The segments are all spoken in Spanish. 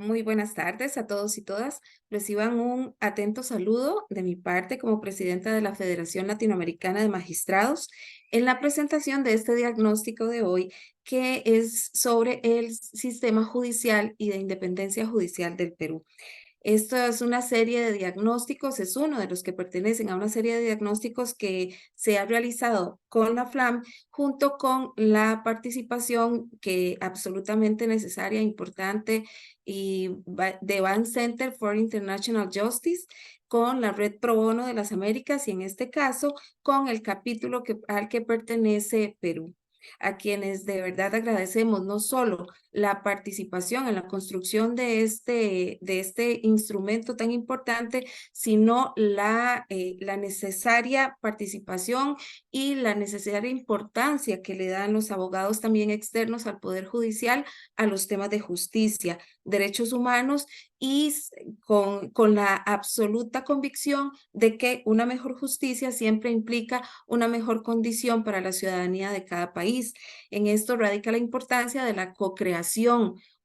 Muy buenas tardes a todos y todas. Reciban un atento saludo de mi parte como presidenta de la Federación Latinoamericana de Magistrados en la presentación de este diagnóstico de hoy, que es sobre el sistema judicial y de independencia judicial del Perú. Esto es una serie de diagnósticos, es uno de los que pertenecen a una serie de diagnósticos que se ha realizado con la FLAM junto con la participación que absolutamente necesaria, importante de Van Center for International Justice con la Red Pro Bono de las Américas y en este caso con el capítulo al que pertenece Perú, a quienes de verdad agradecemos no solo la participación en la construcción de este instrumento tan importante, sino la necesaria participación y la necesaria importancia que le dan los abogados también externos al Poder Judicial a los temas de justicia, derechos humanos y con la absoluta convicción de que una mejor justicia siempre implica una mejor condición para la ciudadanía de cada país. En esto radica la importancia de la co-creación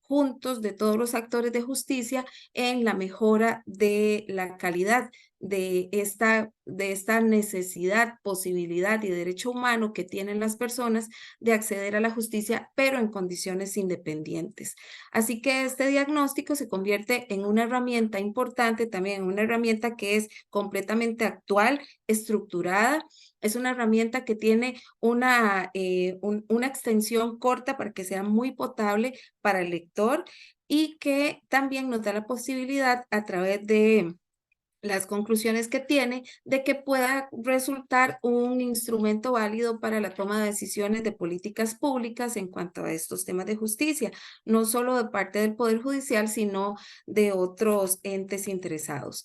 juntos de todos los actores de justicia en la mejora de la calidad de esta necesidad, posibilidad y derecho humano que tienen las personas de acceder a la justicia, pero en condiciones independientes. Así que este diagnóstico se convierte en una herramienta importante, también en una herramienta que es completamente actual, estructurada. Es una herramienta que tiene una extensión corta para que sea muy potable para el lector y que también nos da la posibilidad a través de las conclusiones que tiene de que pueda resultar un instrumento válido para la toma de decisiones de políticas públicas en cuanto a estos temas de justicia, no solo de parte del Poder Judicial, sino de otros entes interesados.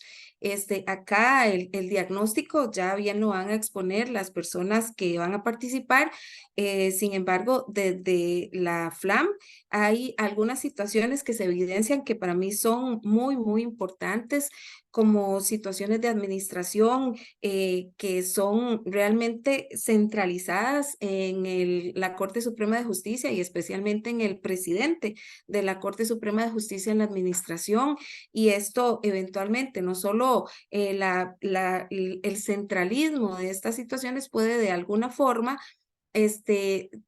Acá el diagnóstico ya bien lo van a exponer las personas que van a participar. Sin embargo, desde la FLAM hay algunas situaciones que se evidencian que para mí son muy importantes, como situaciones de administración que son realmente centralizadas en la Corte Suprema de Justicia y especialmente en el presidente de la Corte Suprema de Justicia en la administración. Y esto eventualmente, no solo el centralismo de estas situaciones puede de alguna forma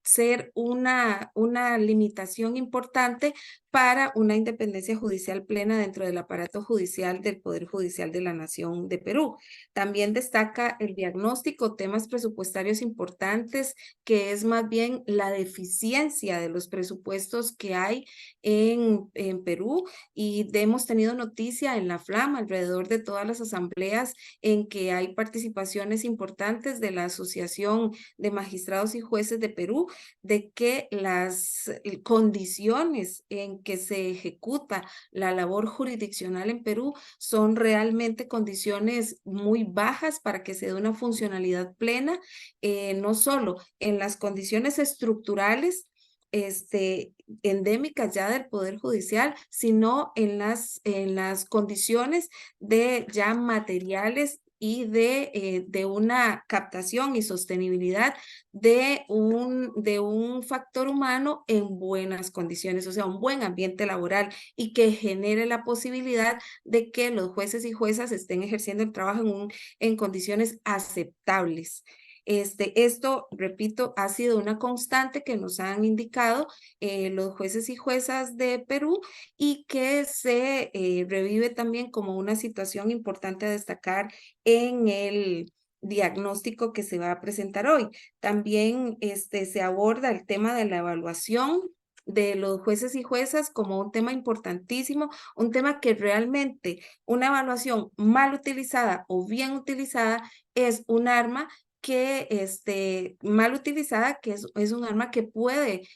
ser una limitación importante para una independencia judicial plena dentro del aparato judicial del Poder Judicial de la Nación de Perú. También destaca el diagnóstico, temas presupuestarios importantes, que es más bien la deficiencia de los presupuestos que hay en Perú y hemos tenido noticia en la FLAM alrededor de todas las asambleas en que hay participaciones importantes de la Asociación de Magistrados y Jueces de Perú, de que las condiciones en que se ejecuta la labor jurisdiccional en Perú son realmente condiciones muy bajas para que se dé una funcionalidad plena, no solo en las condiciones estructurales, este, endémicas ya del Poder Judicial, sino en las condiciones de ya materiales y de una captación y sostenibilidad de un factor humano en buenas condiciones, o sea, un buen ambiente laboral y que genere la posibilidad de que los jueces y juezas estén ejerciendo el trabajo en condiciones aceptables. Esto, repito, ha sido una constante que nos han indicado los jueces y juezas de Perú y que se revive también como una situación importante a destacar en el diagnóstico que se va a presentar hoy. También se aborda el tema de la evaluación de los jueces y juezas como un tema importantísimo, un tema que realmente una evaluación mal utilizada o bien utilizada es un arma que mal utilizada, que es un arma que puede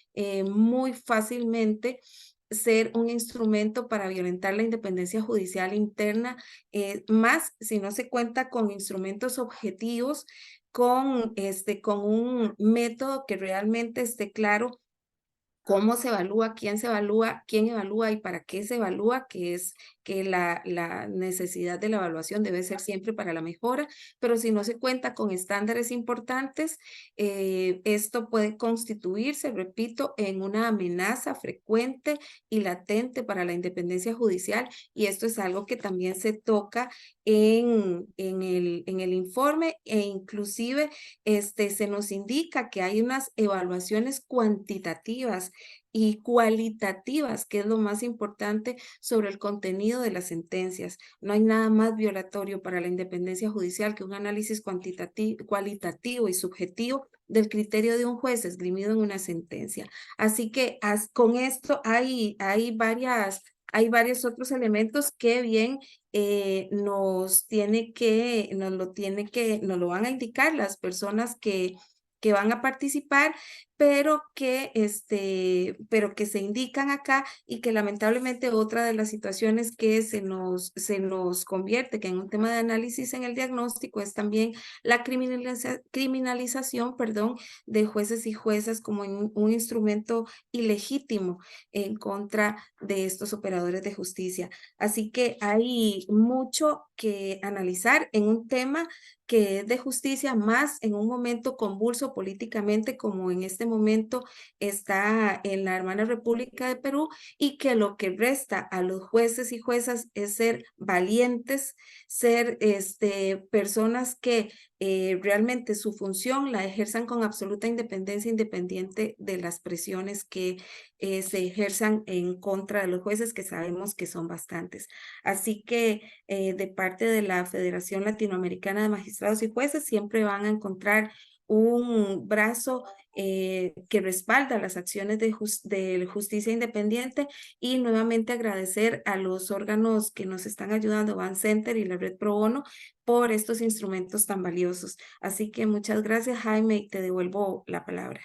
muy fácilmente ser un instrumento para violentar la independencia judicial interna, más si no se cuenta con instrumentos objetivos, con un método que realmente esté claro cómo se evalúa, quién evalúa y para qué se evalúa, que es que la necesidad de la evaluación debe ser siempre para la mejora, pero si no se cuenta con estándares importantes, esto puede constituirse, repito, en una amenaza frecuente y latente para la independencia judicial, y esto es algo que también se toca en el informe, e inclusive se nos indica que hay unas evaluaciones cuantitativas y cualitativas, que es lo más importante sobre el contenido de las sentencias. No hay nada más violatorio para la independencia judicial que un análisis cualitativo y subjetivo del criterio de un juez esgrimido en una sentencia. Así que con esto hay varios otros elementos que bien nos lo van a indicar las personas que van a participar, pero que se indican acá y que lamentablemente otra de las situaciones que se nos convierte que en un tema de análisis en el diagnóstico es también la criminalización, perdón, de jueces y juezas como un instrumento ilegítimo en contra de estos operadores de justicia. Así que hay mucho que analizar en un tema que es de justicia, más en un momento convulso políticamente como en este momento está en la hermana República de Perú, y que lo que resta a los jueces y juezas es ser valientes, ser personas que realmente su función la ejerzan con absoluta independencia, independiente de las presiones que se ejerzan en contra de los jueces, que sabemos que son bastantes. Así que de parte de la Federación Latinoamericana de Magistrados y Jueces siempre van a encontrar un brazo que respalda las acciones de justicia independiente, y nuevamente agradecer a los órganos que nos están ayudando, Van Center y la Red Pro Bono, por estos instrumentos tan valiosos. Así que muchas gracias, Jaime, y te devuelvo la palabra.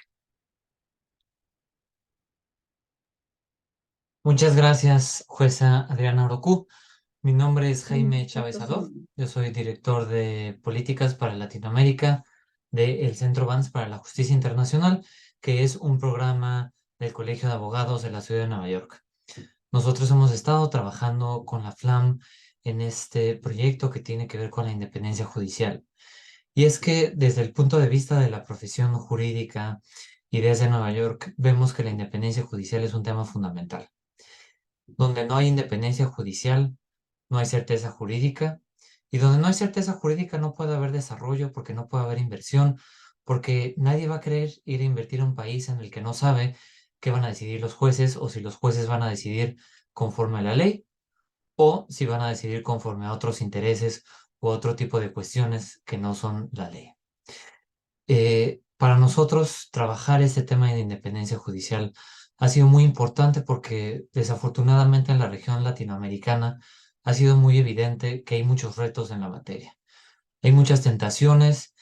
Muchas gracias, jueza Adriana Orocu. Mi nombre es Jaime Chávez Adolf. Yo soy director de políticas para Latinoamérica del Centro Vans para la Justicia Internacional, que es un programa del Colegio de Abogados de la Ciudad de Nueva York. Nosotros hemos estado trabajando con la FLAM en este proyecto que tiene que ver con la independencia judicial. Y es que desde el punto de vista de la profesión jurídica y desde Nueva York, vemos que la independencia judicial es un tema fundamental. Donde no hay independencia judicial, no hay certeza jurídica, y donde no hay certeza jurídica no puede haber desarrollo porque no puede haber inversión, porque nadie va a querer ir a invertir a un país en el que no sabe qué van a decidir los jueces, o si los jueces van a decidir conforme a la ley, o si van a decidir conforme a otros intereses u otro tipo de cuestiones que no son la ley. Para nosotros, trabajar este tema de independencia judicial ha sido muy importante porque desafortunadamente en la región latinoamericana ha sido muy evidente que hay muchos retos en la materia. Hay muchas tentaciones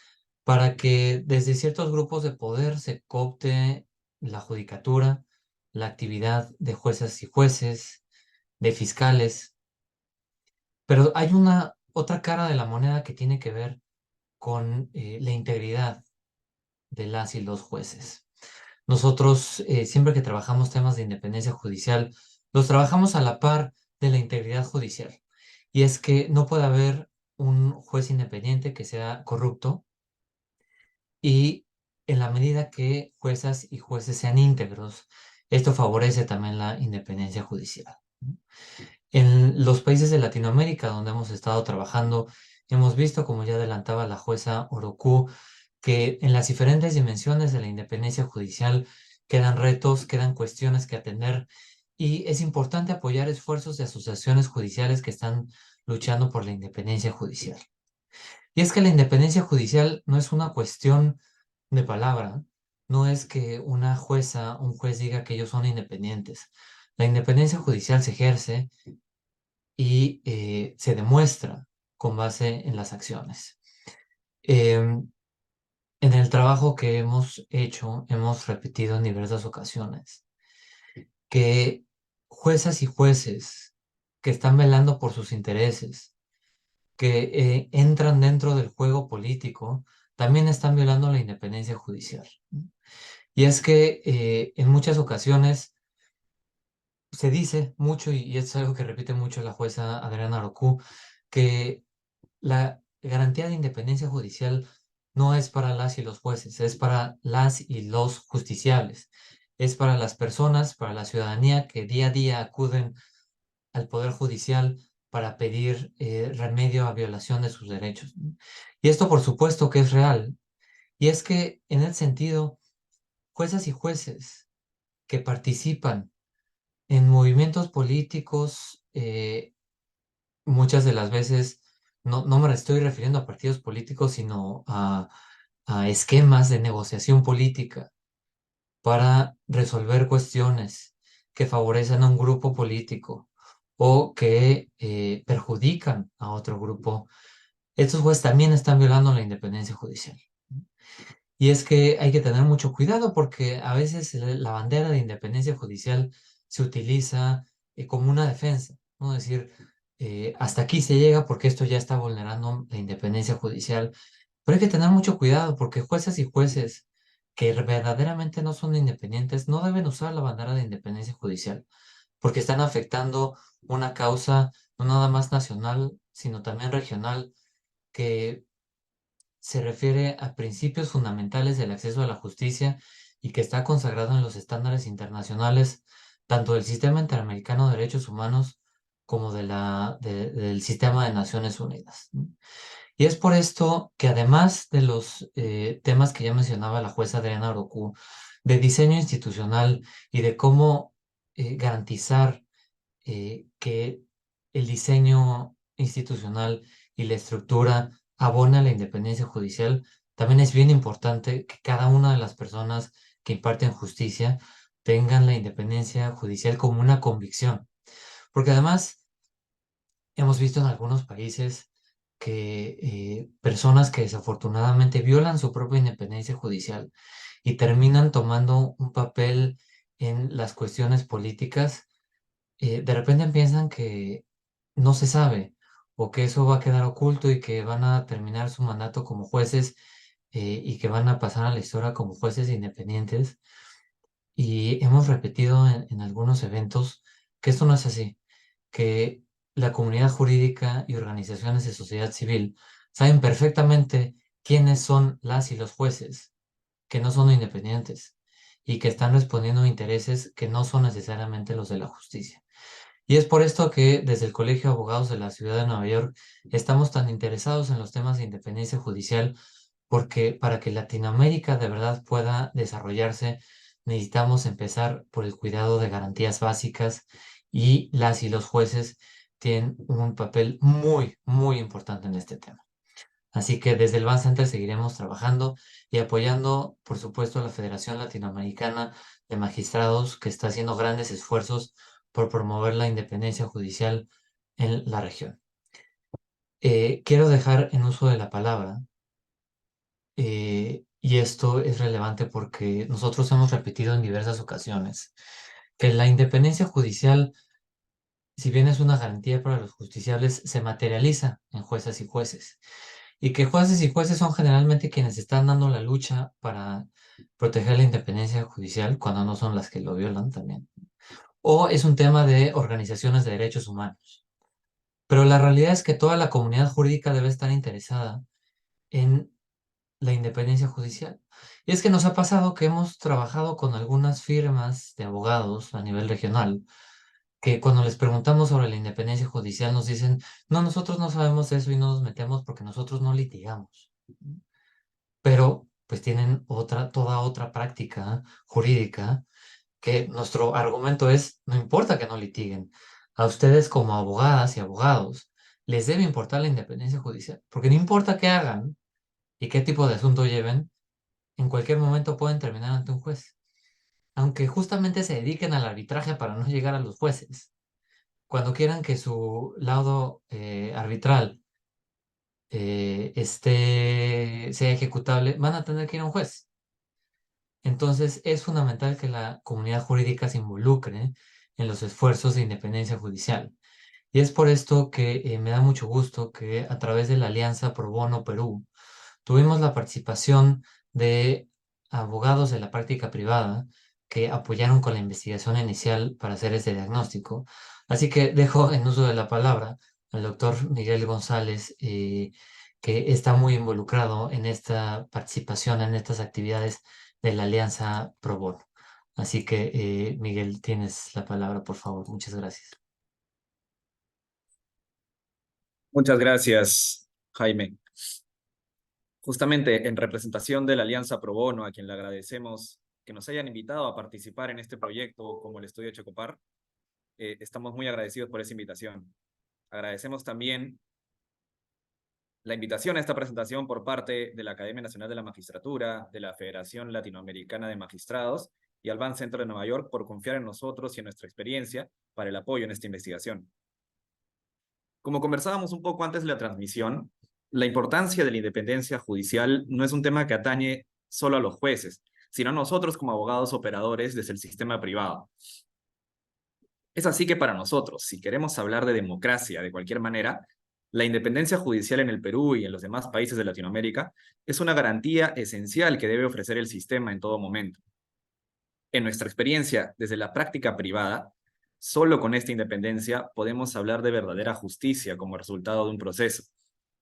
para que desde ciertos grupos de poder se coopte la judicatura, la actividad de jueces y jueces, de fiscales, pero hay una otra cara de la moneda que tiene que ver con la integridad de las y los jueces. Nosotros, siempre que trabajamos temas de independencia judicial, los trabajamos a la par de la integridad judicial. Y es que no puede haber un juez independiente que sea corrupto, y en la medida que juezas y jueces sean íntegros, esto favorece también la independencia judicial. En los países de Latinoamérica donde hemos estado trabajando, hemos visto, como ya adelantaba la jueza Orocu, que en las diferentes dimensiones de la independencia judicial quedan retos, quedan cuestiones que atender, y es importante apoyar esfuerzos de asociaciones judiciales que están luchando por la independencia judicial. Y es que la independencia judicial no es una cuestión de palabra, no es que una jueza, un juez diga que ellos son independientes. La independencia judicial se ejerce y se demuestra con base en las acciones. Em, En el trabajo que hemos hecho, hemos repetido en diversas ocasiones que juezas y jueces que están velando por sus intereses, que entran dentro del juego político, también están violando la independencia judicial. Y es que en muchas ocasiones se dice mucho, y es algo que repite mucho la jueza Adriana Orocu, que la garantía de independencia judicial no es para las y los jueces, es para las y los justiciables, es para las personas, para la ciudadanía que día a día acuden al Poder Judicial para pedir remedio a violación de sus derechos, ¿no? Y esto por supuesto que es real. Y es que en ese sentido, juezas y jueces que participan en movimientos políticos, muchas de las veces, no me estoy refiriendo a partidos políticos, sino a esquemas de negociación política para resolver cuestiones que favorecen a un grupo político o que perjudican a otro grupo. Estos jueces también están violando la independencia judicial. Y es que hay que tener mucho cuidado porque a veces la bandera de independencia judicial se utiliza como una defensa, ¿no? Es decir, hasta aquí se llega porque esto ya está vulnerando la independencia judicial. Pero hay que tener mucho cuidado porque jueces y jueces que verdaderamente no son independientes no deben usar la bandera de independencia judicial porque están afectando una causa no nada más nacional, sino también regional, que se refiere a principios fundamentales del acceso a la justicia y que está consagrado en los estándares internacionales, tanto del Sistema Interamericano de Derechos Humanos como del Sistema de Naciones Unidas, ¿no? Y es por esto que además de los temas que ya mencionaba la jueza Adriana Orocu, de diseño institucional y de cómo garantizar que el diseño institucional y la estructura abona la independencia judicial, también es bien importante que cada una de las personas que imparten justicia tengan la independencia judicial como una convicción. Porque además hemos visto en algunos países que personas que desafortunadamente violan su propia independencia judicial y terminan tomando un papel en las cuestiones políticas, de repente piensan que no se sabe o que eso va a quedar oculto y que van a terminar su mandato como jueces, y que van a pasar a la historia como jueces independientes. Y hemos repetido en algunos eventos que esto no es así, que la comunidad jurídica y organizaciones de sociedad civil saben perfectamente quiénes son las y los jueces que no son independientes y que están respondiendo a intereses que no son necesariamente los de la justicia. Y es por esto que desde el Colegio de Abogados de la Ciudad de Nueva York estamos tan interesados en los temas de independencia judicial, porque para que Latinoamérica de verdad pueda desarrollarse, necesitamos empezar por el cuidado de garantías básicas y las y los jueces tienen un papel muy, muy importante en este tema. Así que desde el Ban Center seguiremos trabajando y apoyando, por supuesto, a la Federación Latinoamericana de Magistrados, que está haciendo grandes esfuerzos por promover la independencia judicial en la región. Quiero dejar en uso de la palabra, y esto es relevante porque nosotros hemos repetido en diversas ocasiones que la independencia judicial, si bien es una garantía para los justiciables, se materializa en juezas y jueces. Y que jueces y jueces son generalmente quienes están dando la lucha para proteger la independencia judicial, cuando no son las que lo violan también. O es un tema de organizaciones de derechos humanos. Pero la realidad es que toda la comunidad jurídica debe estar interesada en la independencia judicial. Y es que nos ha pasado que hemos trabajado con algunas firmas de abogados a nivel regional, que cuando les preguntamos sobre la independencia judicial nos dicen, no, nosotros no sabemos eso y no nos metemos porque nosotros no litigamos. Pero pues tienen toda otra práctica jurídica, que nuestro argumento es, no importa que no litiguen, a ustedes como abogadas y abogados les debe importar la independencia judicial, porque no importa qué hagan y qué tipo de asunto lleven, en cualquier momento pueden terminar ante un juez, aunque justamente se dediquen al arbitraje para no llegar a los jueces. Cuando quieran que su laudo arbitral sea ejecutable, van a tener que ir a un juez. Entonces, es fundamental que la comunidad jurídica se involucre en los esfuerzos de independencia judicial. Y es por esto que me da mucho gusto que a través de la Alianza Pro Bono Perú tuvimos la participación de abogados de la práctica privada que apoyaron con la investigación inicial para hacer este diagnóstico. Así que dejo en uso de la palabra al doctor Miguel González, que está muy involucrado en esta participación, en estas actividades de la Alianza Pro Bono. Así que, Miguel, tienes la palabra, por favor. Muchas gracias. Muchas gracias, Jaime. Justamente en representación de la Alianza Pro Bono, a quien le agradecemos que nos hayan invitado a participar en este proyecto como el Estudio Checopar, estamos muy agradecidos por esa invitación. Agradecemos también la invitación a esta presentación por parte de la Academia Nacional de la Magistratura, de la Federación Latinoamericana de Magistrados y al Ban Centro de Nueva York por confiar en nosotros y en nuestra experiencia para el apoyo en esta investigación. Como conversábamos un poco antes de la transmisión, la importancia de la independencia judicial no es un tema que atañe solo a los jueces, sino a nosotros como abogados operadores desde el sistema privado. Es así que para nosotros, si queremos hablar de democracia de cualquier manera, la independencia judicial en el Perú y en los demás países de Latinoamérica es una garantía esencial que debe ofrecer el sistema en todo momento. En nuestra experiencia desde la práctica privada, solo con esta independencia podemos hablar de verdadera justicia como resultado de un proceso.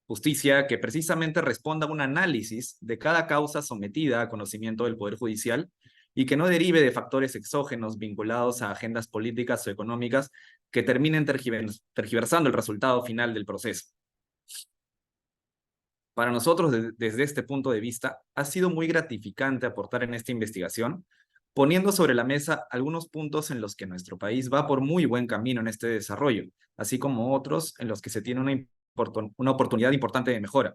Justicia que precisamente responda a un análisis de cada causa sometida a conocimiento del Poder Judicial y que no derive de factores exógenos vinculados a agendas políticas o económicas que terminen tergiversando el resultado final del proceso. Para nosotros, desde este punto de vista, ha sido muy gratificante aportar en esta investigación, poniendo sobre la mesa algunos puntos en los que nuestro país va por muy buen camino en este desarrollo, así como otros en los que se tiene una oportunidad importante de mejora.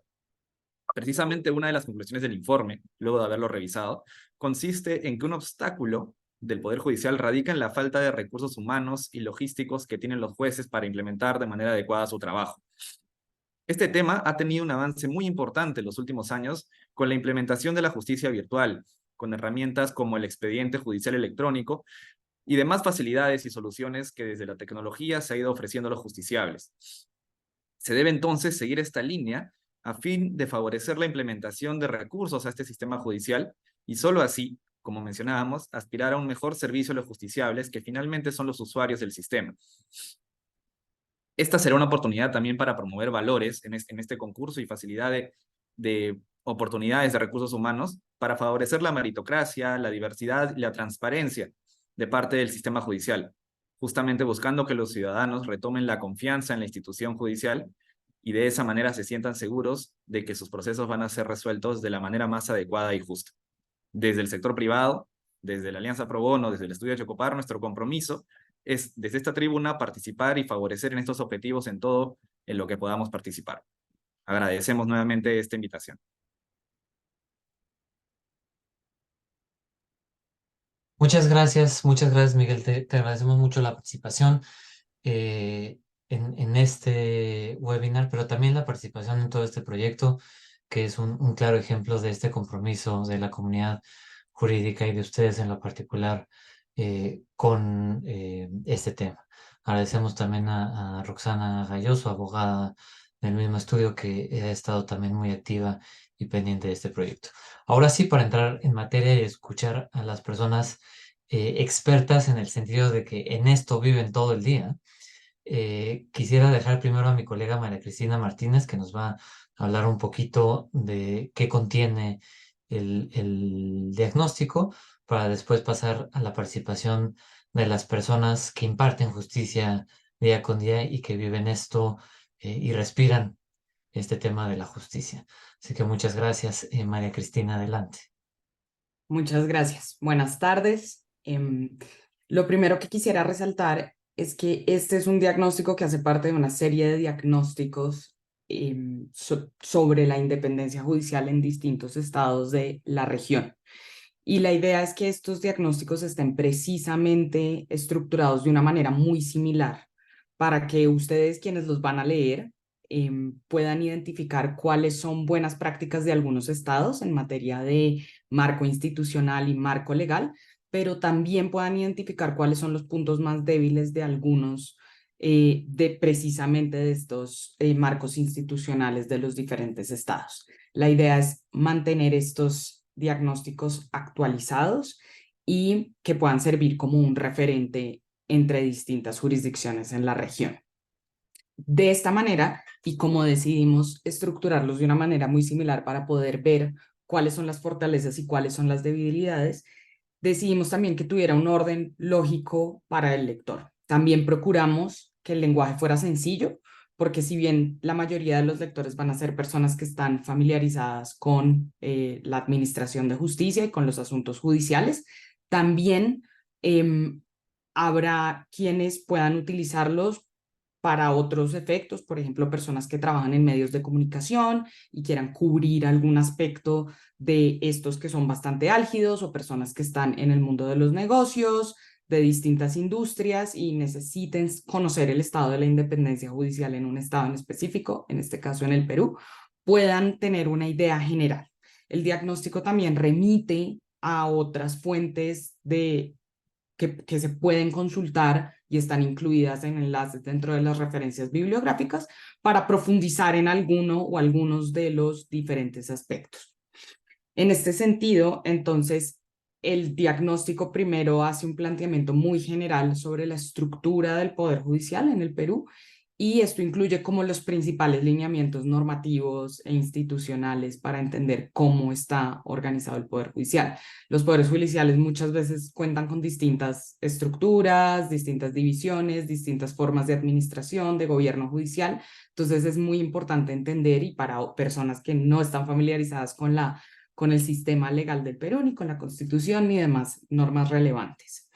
Precisamente una de las conclusiones del informe, luego de haberlo revisado, consiste en que un obstáculo del Poder Judicial radica en la falta de recursos humanos y logísticos que tienen los jueces para implementar de manera adecuada su trabajo. Este tema ha tenido un avance muy importante en los últimos años con la implementación de la justicia virtual, con herramientas como el expediente judicial electrónico y demás facilidades y soluciones que desde la tecnología se ha ido ofreciendo a los justiciables. Se debe entonces seguir esta línea a fin de favorecer la implementación de recursos a este sistema judicial y solo así, como mencionábamos, aspirar a un mejor servicio a los justiciables que finalmente son los usuarios del sistema. Esta será una oportunidad también para promover valores en este concurso y facilidad de oportunidades de recursos humanos para favorecer la meritocracia, la diversidad y la transparencia de parte del sistema judicial, justamente buscando que los ciudadanos retomen la confianza en la institución judicial y de esa manera se sientan seguros de que sus procesos van a ser resueltos de la manera más adecuada y justa. Desde el sector privado, desde la Alianza Pro Bono, desde el Estudio Checopar, nuestro compromiso es desde esta tribuna participar y favorecer en estos objetivos en todo en lo que podamos participar. Agradecemos nuevamente esta invitación. Muchas gracias, Miguel. Te agradecemos mucho la participación en este webinar, pero también la participación en todo este proyecto, que es un claro ejemplo de este compromiso de la comunidad jurídica y de ustedes en lo particular con este tema. Agradecemos también a Roxana Galloso, abogada del mismo estudio, que ha estado también muy activa y pendiente de este proyecto. Ahora sí, para entrar en materia y escuchar a las personas expertas en el sentido de que en esto viven todo el día, quisiera dejar primero a mi colega María Cristina Martínez, que nos va a hablar un poquito de qué contiene el diagnóstico, para después pasar a la participación de las personas que imparten justicia día con día y que viven esto y respiran este tema de la justicia. Así que muchas gracias, María Cristina, adelante. Muchas gracias. Buenas tardes. Lo primero que quisiera resaltar es que este es un diagnóstico que hace parte de una serie de diagnósticos sobre la independencia judicial en distintos estados de la región. Y la idea es que estos diagnósticos estén precisamente estructurados de una manera muy similar para que ustedes, quienes los van a leer, puedan identificar cuáles son buenas prácticas de algunos estados en materia de marco institucional y marco legal, pero también puedan identificar cuáles son los puntos más débiles de algunos precisamente de estos marcos institucionales de los diferentes estados. La idea es mantener estos diagnósticos actualizados y que puedan servir como un referente entre distintas jurisdicciones en la región. De esta manera, y como decidimos estructurarlos de una manera muy similar para poder ver cuáles son las fortalezas y cuáles son las debilidades, decidimos también que tuviera un orden lógico para el lector. También procuramos que el lenguaje fuera sencillo, porque si bien la mayoría de los lectores van a ser personas que están familiarizadas con la administración de justicia y con los asuntos judiciales, también habrá quienes puedan utilizarlos para otros efectos, por ejemplo, personas que trabajan en medios de comunicación y quieran cubrir algún aspecto de estos que son bastante álgidos, o personas que están en el mundo de los negocios, de distintas industrias y necesiten conocer el estado de la independencia judicial en un estado en específico, en este caso en el Perú, puedan tener una idea general. El diagnóstico también remite a otras fuentes que se pueden consultar y están incluidas en enlaces dentro de las referencias bibliográficas para profundizar en alguno o algunos de los diferentes aspectos. En este sentido, entonces, el diagnóstico primero hace un planteamiento muy general sobre la estructura del Poder Judicial en el Perú, y esto incluye como los principales lineamientos normativos e institucionales para entender cómo está organizado el Poder Judicial. Los poderes judiciales muchas veces cuentan con distintas estructuras, distintas divisiones, distintas formas de administración, de gobierno judicial. Entonces es muy importante entender, y para personas que no están familiarizadas con el sistema legal del Perú, ni con la Constitución, ni demás normas relevantes.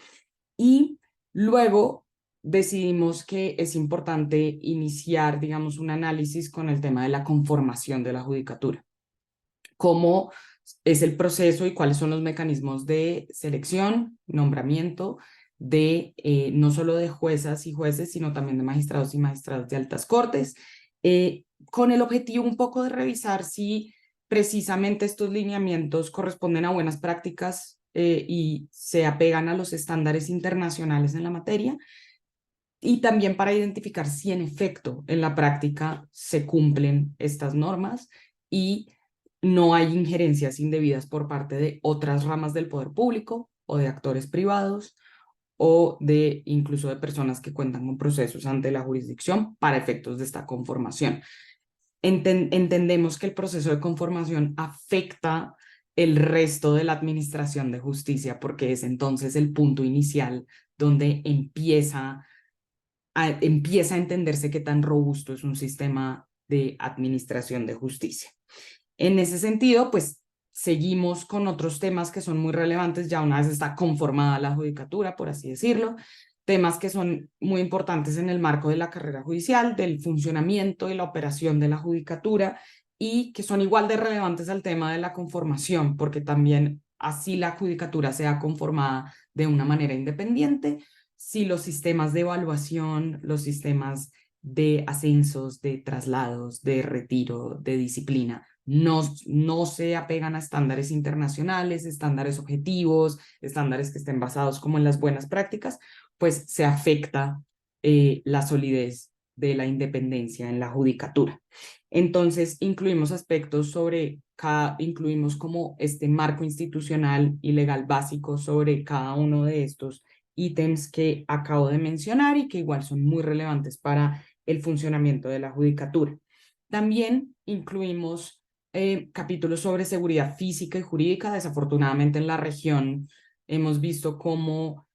Y luego decidimos que es importante iniciar, digamos, un análisis con el tema de la conformación de la judicatura. Cómo es el proceso y cuáles son los mecanismos de selección, nombramiento, de no solo de juezas y jueces, sino también de magistrados y magistradas de altas cortes, con el objetivo un poco de revisar si precisamente estos lineamientos corresponden a buenas prácticas y se apegan a los estándares internacionales en la materia, y también para identificar si en efecto en la práctica se cumplen estas normas y no hay injerencias indebidas por parte de otras ramas del poder público o de actores privados o de incluso de personas que cuentan con procesos ante la jurisdicción para efectos de esta conformación. Entendemos que el proceso de conformación afecta el resto de la administración de justicia, porque es entonces el punto inicial donde empieza a entenderse qué tan robusto es un sistema de administración de justicia. En ese sentido, pues seguimos con otros temas que son muy relevantes ya una vez está conformada la judicatura, por así decirlo, temas que son muy importantes en el marco de la carrera judicial, del funcionamiento y la operación de la judicatura, y que son igual de relevantes al tema de la conformación, porque también así la judicatura sea conformada de una manera independiente, si los sistemas de evaluación, los sistemas de ascensos, de traslados, de retiro, de disciplina, no se apegan a estándares internacionales, estándares objetivos, estándares que estén basados como en las buenas prácticas, pues se afecta la solidez de la independencia en la judicatura. Entonces, incluimos aspectos incluimos como este marco institucional y legal básico sobre cada uno de estos ítems que acabo de mencionar y que igual son muy relevantes para el funcionamiento de la judicatura. También incluimos capítulos sobre seguridad física y jurídica. Desafortunadamente en la región hemos visto cómo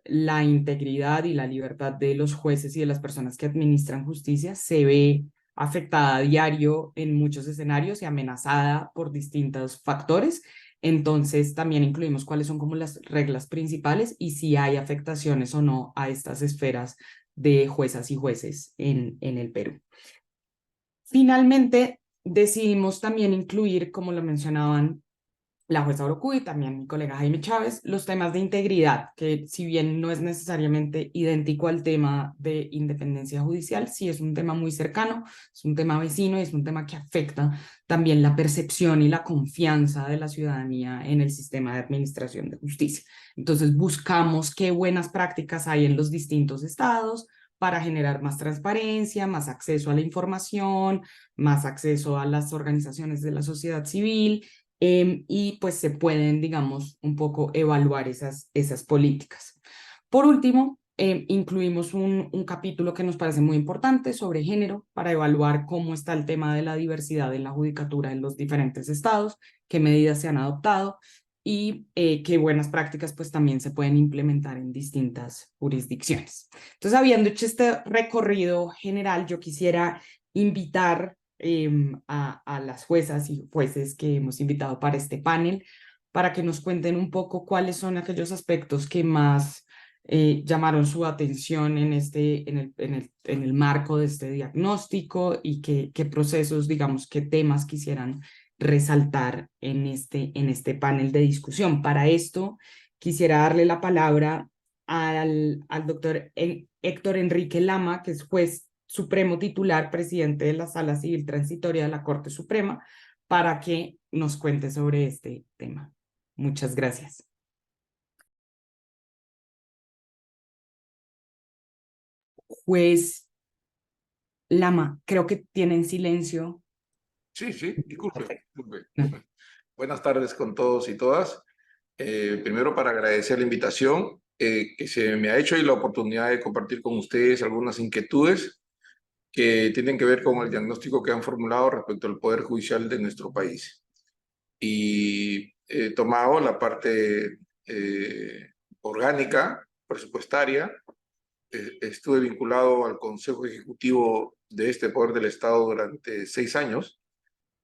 la integridad y la libertad de los jueces y de las personas que administran justicia se ve afectada a diario en muchos escenarios y amenazada por distintos factores. Entonces también incluimos cuáles son como las reglas principales y si hay afectaciones o no a estas esferas de juezas y jueces en el Perú. Finalmente, decidimos también incluir, como lo mencionaban la jueza Orocu y también mi colega Jaime Chávez, los temas de integridad, que si bien no es necesariamente idéntico al tema de independencia judicial, sí es un tema muy cercano, es un tema vecino y es un tema que afecta también la percepción y la confianza de la ciudadanía en el sistema de administración de justicia. Entonces buscamos qué buenas prácticas hay en los distintos estados para generar más transparencia, más acceso a la información, más acceso a las organizaciones de la sociedad civil, y pues se pueden, digamos, un poco evaluar esas políticas. Por último, incluimos un capítulo que nos parece muy importante sobre género para evaluar cómo está el tema de la diversidad en la judicatura en los diferentes estados, qué medidas se han adoptado y qué buenas prácticas pues también se pueden implementar en distintas jurisdicciones. Entonces, habiendo hecho este recorrido general, yo quisiera invitar a las juezas y jueces que hemos invitado para este panel para que nos cuenten un poco cuáles son aquellos aspectos que más llamaron su atención en el marco de este diagnóstico y qué procesos, digamos, qué temas quisieran resaltar en este panel de discusión. Para esto, quisiera darle la palabra al doctor Héctor Enrique Lama, que es juez supremo titular, presidente de la Sala Civil Transitoria de la Corte Suprema, para que nos cuente sobre este tema. Muchas gracias. Juez Lama, creo que tienen silencio. Sí, disculpe. Perfecto. Disculpe. Buenas tardes con todos y todas. Primero para agradecer la invitación que se me ha hecho y la oportunidad de compartir con ustedes algunas inquietudes que tienen que ver con el diagnóstico que han formulado respecto al Poder Judicial de nuestro país. Y he tomado la parte orgánica, presupuestaria. Estuve vinculado al Consejo Ejecutivo de este Poder del Estado durante 6 años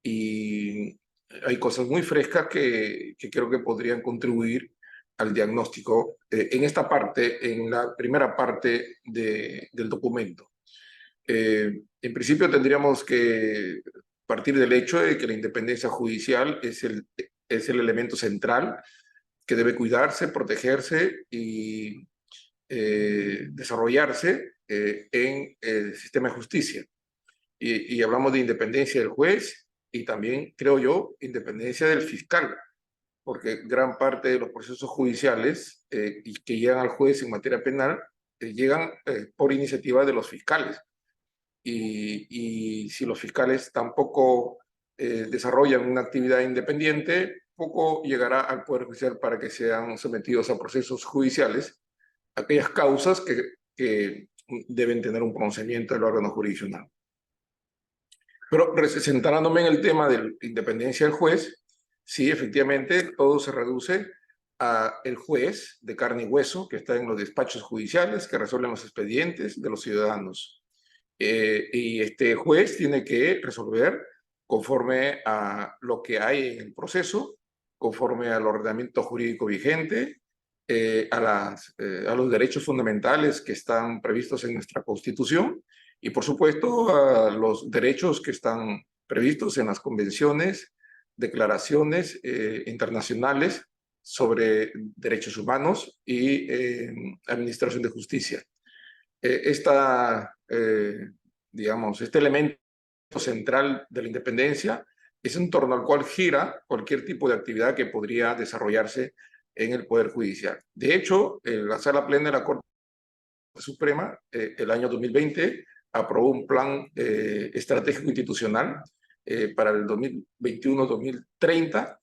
y hay cosas muy frescas que creo que podrían contribuir al diagnóstico en esta parte, en la primera parte del documento. En principio tendríamos que partir del hecho de que la independencia judicial es el elemento central que debe cuidarse, protegerse y desarrollarse en el sistema de justicia. Y hablamos de independencia del juez y también, creo yo, independencia del fiscal, porque gran parte de los procesos judiciales y que llegan al juez en materia penal llegan por iniciativa de los fiscales. Y si los fiscales tampoco desarrollan una actividad independiente, poco llegará al Poder Judicial para que sean sometidos a procesos judiciales aquellas causas que deben tener un pronunciamiento del órgano jurisdiccional. Pero centrándome en el tema de la independencia del juez, sí, efectivamente, todo se reduce a el juez de carne y hueso que está en los despachos judiciales, que resuelven los expedientes de los ciudadanos. Y este juez tiene que resolver conforme a lo que hay en el proceso, conforme al ordenamiento jurídico vigente, a los derechos fundamentales que están previstos en nuestra Constitución y, por supuesto, a los derechos que están previstos en las convenciones, declaraciones internacionales sobre derechos humanos y administración de justicia. Digamos, este elemento central de la independencia es en torno al cual gira cualquier tipo de actividad que podría desarrollarse en el Poder Judicial. De hecho, la Sala Plena de la Corte Suprema, el año 2020, aprobó un plan estratégico institucional para el 2021-2030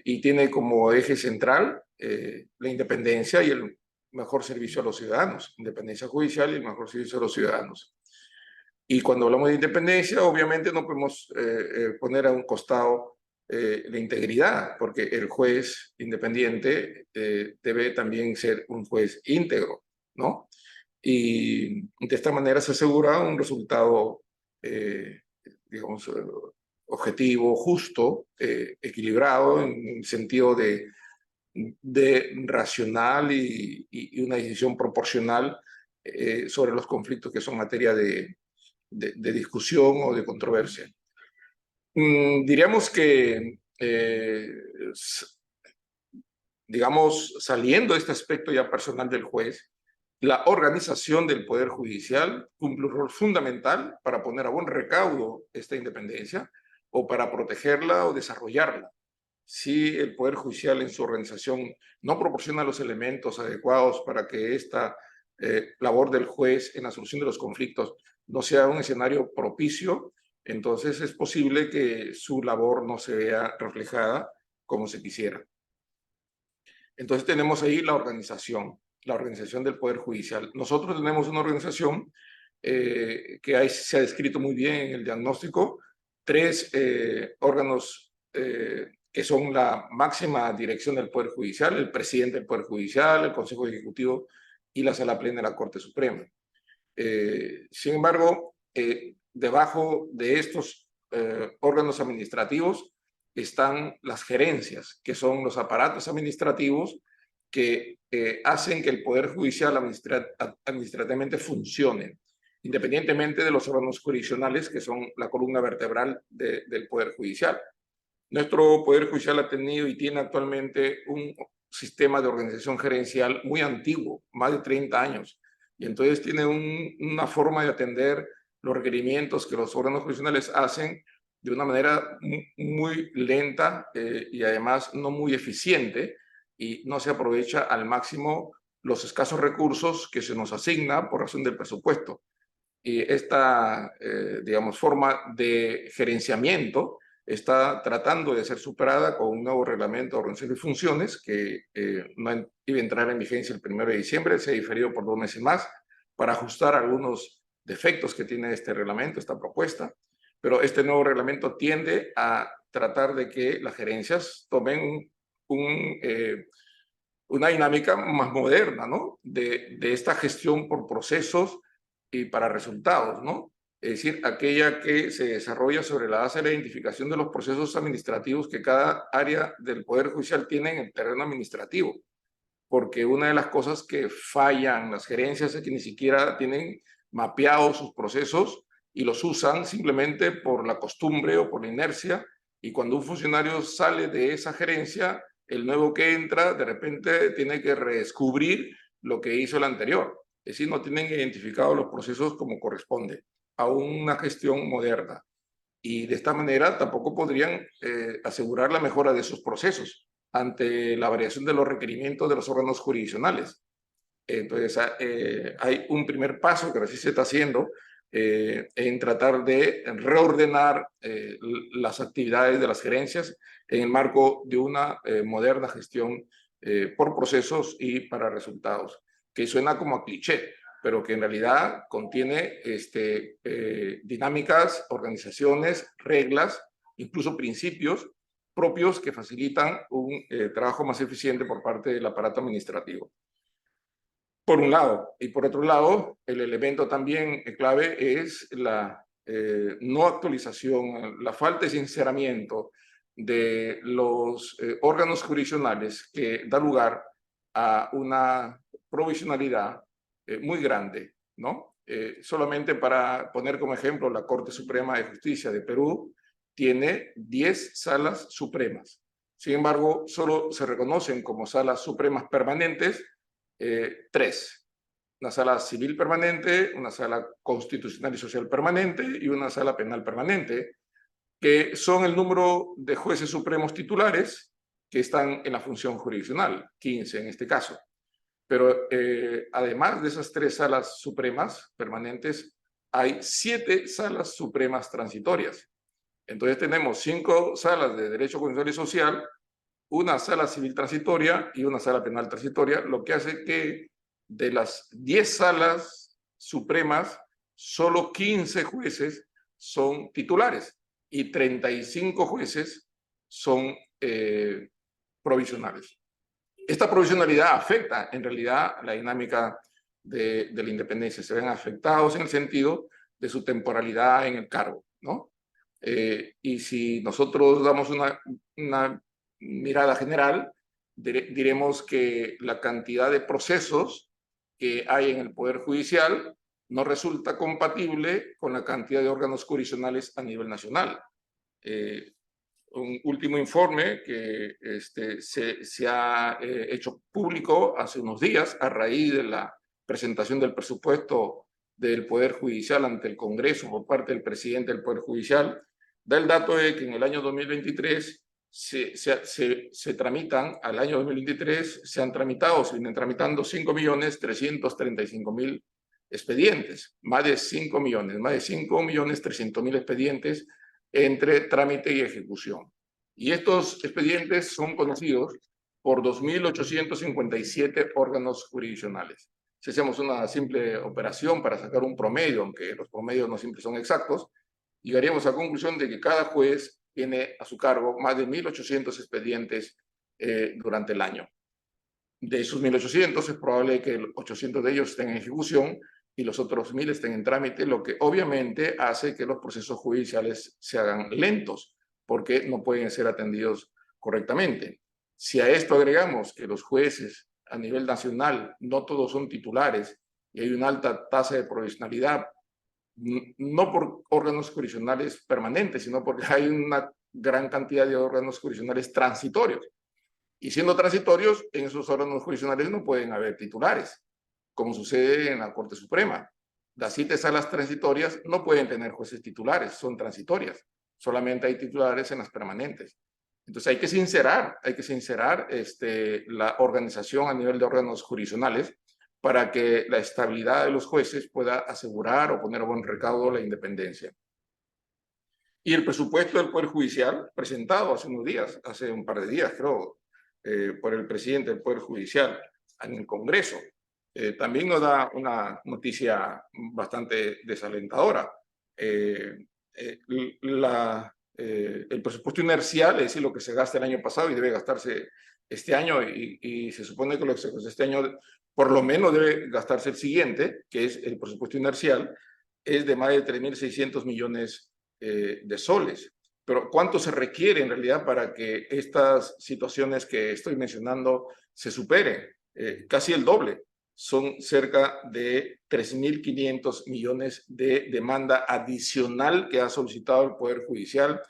y tiene como eje central la independencia y el mejor servicio a los ciudadanos, independencia judicial y el mejor servicio a los ciudadanos. Y cuando hablamos de independencia, obviamente no podemos poner a un costado la integridad, porque el juez independiente debe también ser un juez íntegro, ¿no? Y de esta manera se asegura un resultado, digamos, objetivo, justo, equilibrado, en el sentido de racional y una decisión proporcional sobre los conflictos que son materia de discusión o de controversia. Diríamos que, digamos, saliendo de este aspecto ya personal del juez, la organización del Poder Judicial cumple un rol fundamental para poner a buen recaudo esta independencia o para protegerla o desarrollarla. Si el Poder Judicial en su organización no proporciona los elementos adecuados para que esta labor del juez en la solución de los conflictos no sea un escenario propicio entonces es posible que su labor no se vea reflejada como se quisiera. Entonces tenemos ahí la organización del Poder Judicial. Nosotros tenemos una organización que se ha descrito muy bien en el diagnóstico, 3 órganos que son la máxima dirección del Poder Judicial, el presidente del Poder Judicial, el Consejo Ejecutivo y la Sala Plena de la Corte Suprema. Sin embargo, debajo de estos órganos administrativos están las gerencias, que son los aparatos administrativos que hacen que el Poder Judicial administrativamente funcione, independientemente de los órganos jurisdiccionales, que son la columna vertebral del Poder Judicial. Nuestro Poder Judicial ha tenido y tiene actualmente un sistema de organización gerencial muy antiguo, más de 30 años, y entonces tiene una forma de atender los requerimientos que los órganos jurisdiccionales hacen de una manera muy lenta y además no muy eficiente, y no se aprovecha al máximo los escasos recursos que se nos asigna por razón del presupuesto. Y esta, digamos, forma de gerenciamiento está tratando de ser superada con un nuevo reglamento de organización y funciones que no iba a entrar en vigencia el 1 de diciembre, se ha diferido por 2 meses más para ajustar algunos defectos que tiene este reglamento, esta propuesta, pero este nuevo reglamento tiende a tratar de que las gerencias tomen una dinámica más moderna, ¿no? De esta gestión por procesos y para resultados, ¿no? Es decir, aquella que se desarrolla sobre la base de la identificación de los procesos administrativos que cada área del Poder Judicial tiene en el terreno administrativo. Porque una de las cosas que fallan las gerencias es que ni siquiera tienen mapeados sus procesos y los usan simplemente por la costumbre o por la inercia, y cuando un funcionario sale de esa gerencia, el nuevo que entra de repente tiene que redescubrir lo que hizo el anterior. Es decir, no tienen identificados los procesos como corresponde a una gestión moderna. Y de esta manera tampoco podrían asegurar la mejora de esos procesos ante la variación de los requerimientos de los órganos jurisdiccionales. Entonces, hay un primer paso que recién se está haciendo en tratar de reordenar las actividades de las gerencias en el marco de una moderna gestión por procesos y para resultados, que suena como a cliché, pero que en realidad contiene dinámicas, organizaciones, reglas, incluso principios propios que facilitan un trabajo más eficiente por parte del aparato administrativo. Por un lado. Y por otro lado, el elemento también clave es la no actualización, la falta de sinceramiento de los órganos jurisdiccionales, que da lugar a una provisionalidad muy grande, ¿no? Solamente para poner como ejemplo, la Corte Suprema de Justicia de Perú tiene 10 salas supremas. Sin embargo, solo se reconocen como salas supremas permanentes 3. Una sala civil permanente, una sala constitucional y social permanente y una sala penal permanente, que son el número de jueces supremos titulares que están en la función jurisdiccional, 15 en este caso. Pero además de esas 3 salas supremas permanentes, hay 7 salas supremas transitorias. Entonces tenemos 5 salas de derecho constitucional y social, una sala civil transitoria y una sala penal transitoria, lo que hace que de las 10 salas supremas, solo 15 jueces son titulares y 35 jueces son provisionales. Esta provisionalidad afecta en realidad la dinámica de la independencia. Se ven afectados en el sentido de su temporalidad en el cargo, ¿no? Y si nosotros damos una mirada general, diremos que la cantidad de procesos que hay en el Poder Judicial no resulta compatible con la cantidad de órganos jurisdiccionales a nivel nacional. Un último informe que se ha hecho público hace unos días a raíz de la presentación del presupuesto del Poder Judicial ante el Congreso por parte del presidente del Poder Judicial, da el dato de que en el año 2023 se tramitan, al año 2023 se han tramitado, se vienen tramitando 5.335.000 expedientes, más de 5 millones, más de 5.300.000 expedientes entre trámite y ejecución. Y estos expedientes son conocidos por 2.857 órganos jurisdiccionales. Si hacemos una simple operación para sacar un promedio, aunque los promedios no siempre son exactos, llegaríamos a la conclusión de que cada juez tiene a su cargo más de 1.800 expedientes durante el año. De esos 1.800 es probable que 800 de ellos estén en ejecución y los otros 1.000 estén en trámite, lo que obviamente hace que los procesos judiciales se hagan lentos, porque no pueden ser atendidos correctamente. Si a esto agregamos que los jueces a nivel nacional no todos son titulares y hay una alta tasa de provisionalidad, no por órganos jurisdiccionales permanentes, sino porque hay una gran cantidad de órganos jurisdiccionales transitorios. Y siendo transitorios, en esos órganos jurisdiccionales no pueden haber titulares, como sucede en la Corte Suprema. Las 7 salas transitorias no pueden tener jueces titulares, son transitorias. Solamente hay titulares en las permanentes. Entonces hay que sincerar la organización a nivel de órganos jurisdiccionales para que la estabilidad de los jueces pueda asegurar o poner a buen recaudo la independencia. Y el presupuesto del Poder Judicial, presentado hace unos días, hace un par de días creo, por el presidente del Poder Judicial en el Congreso, también nos da una noticia bastante desalentadora. El presupuesto inercial, es decir, lo que se gasta el año pasado y debe gastarse este año, y se supone que lo que se gasta este año por lo menos debe gastarse el siguiente, que es el presupuesto inercial, es de más de 3.600 millones de soles. Pero ¿cuánto se requiere en realidad para que estas situaciones que estoy mencionando se superen? Casi el doble. Son cerca de 3.500 millones de demanda adicional que ha solicitado el Poder Judicial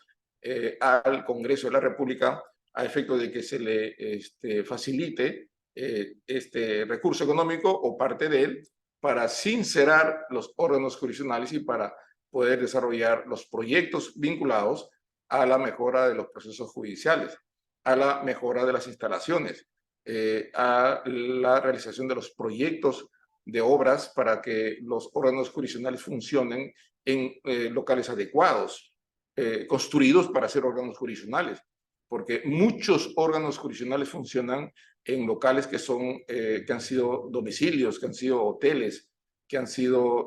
al Congreso de la República a efecto de que se le facilite este recurso económico o parte de él para sincerar los órganos jurisdiccionales y para poder desarrollar los proyectos vinculados a la mejora de los procesos judiciales, a la mejora de las instalaciones, a la realización de los proyectos de obras para que los órganos jurisdiccionales funcionen en locales adecuados, construidos para ser órganos jurisdiccionales, porque muchos órganos jurisdiccionales funcionan en locales que han sido domicilios, que han sido hoteles, que han sido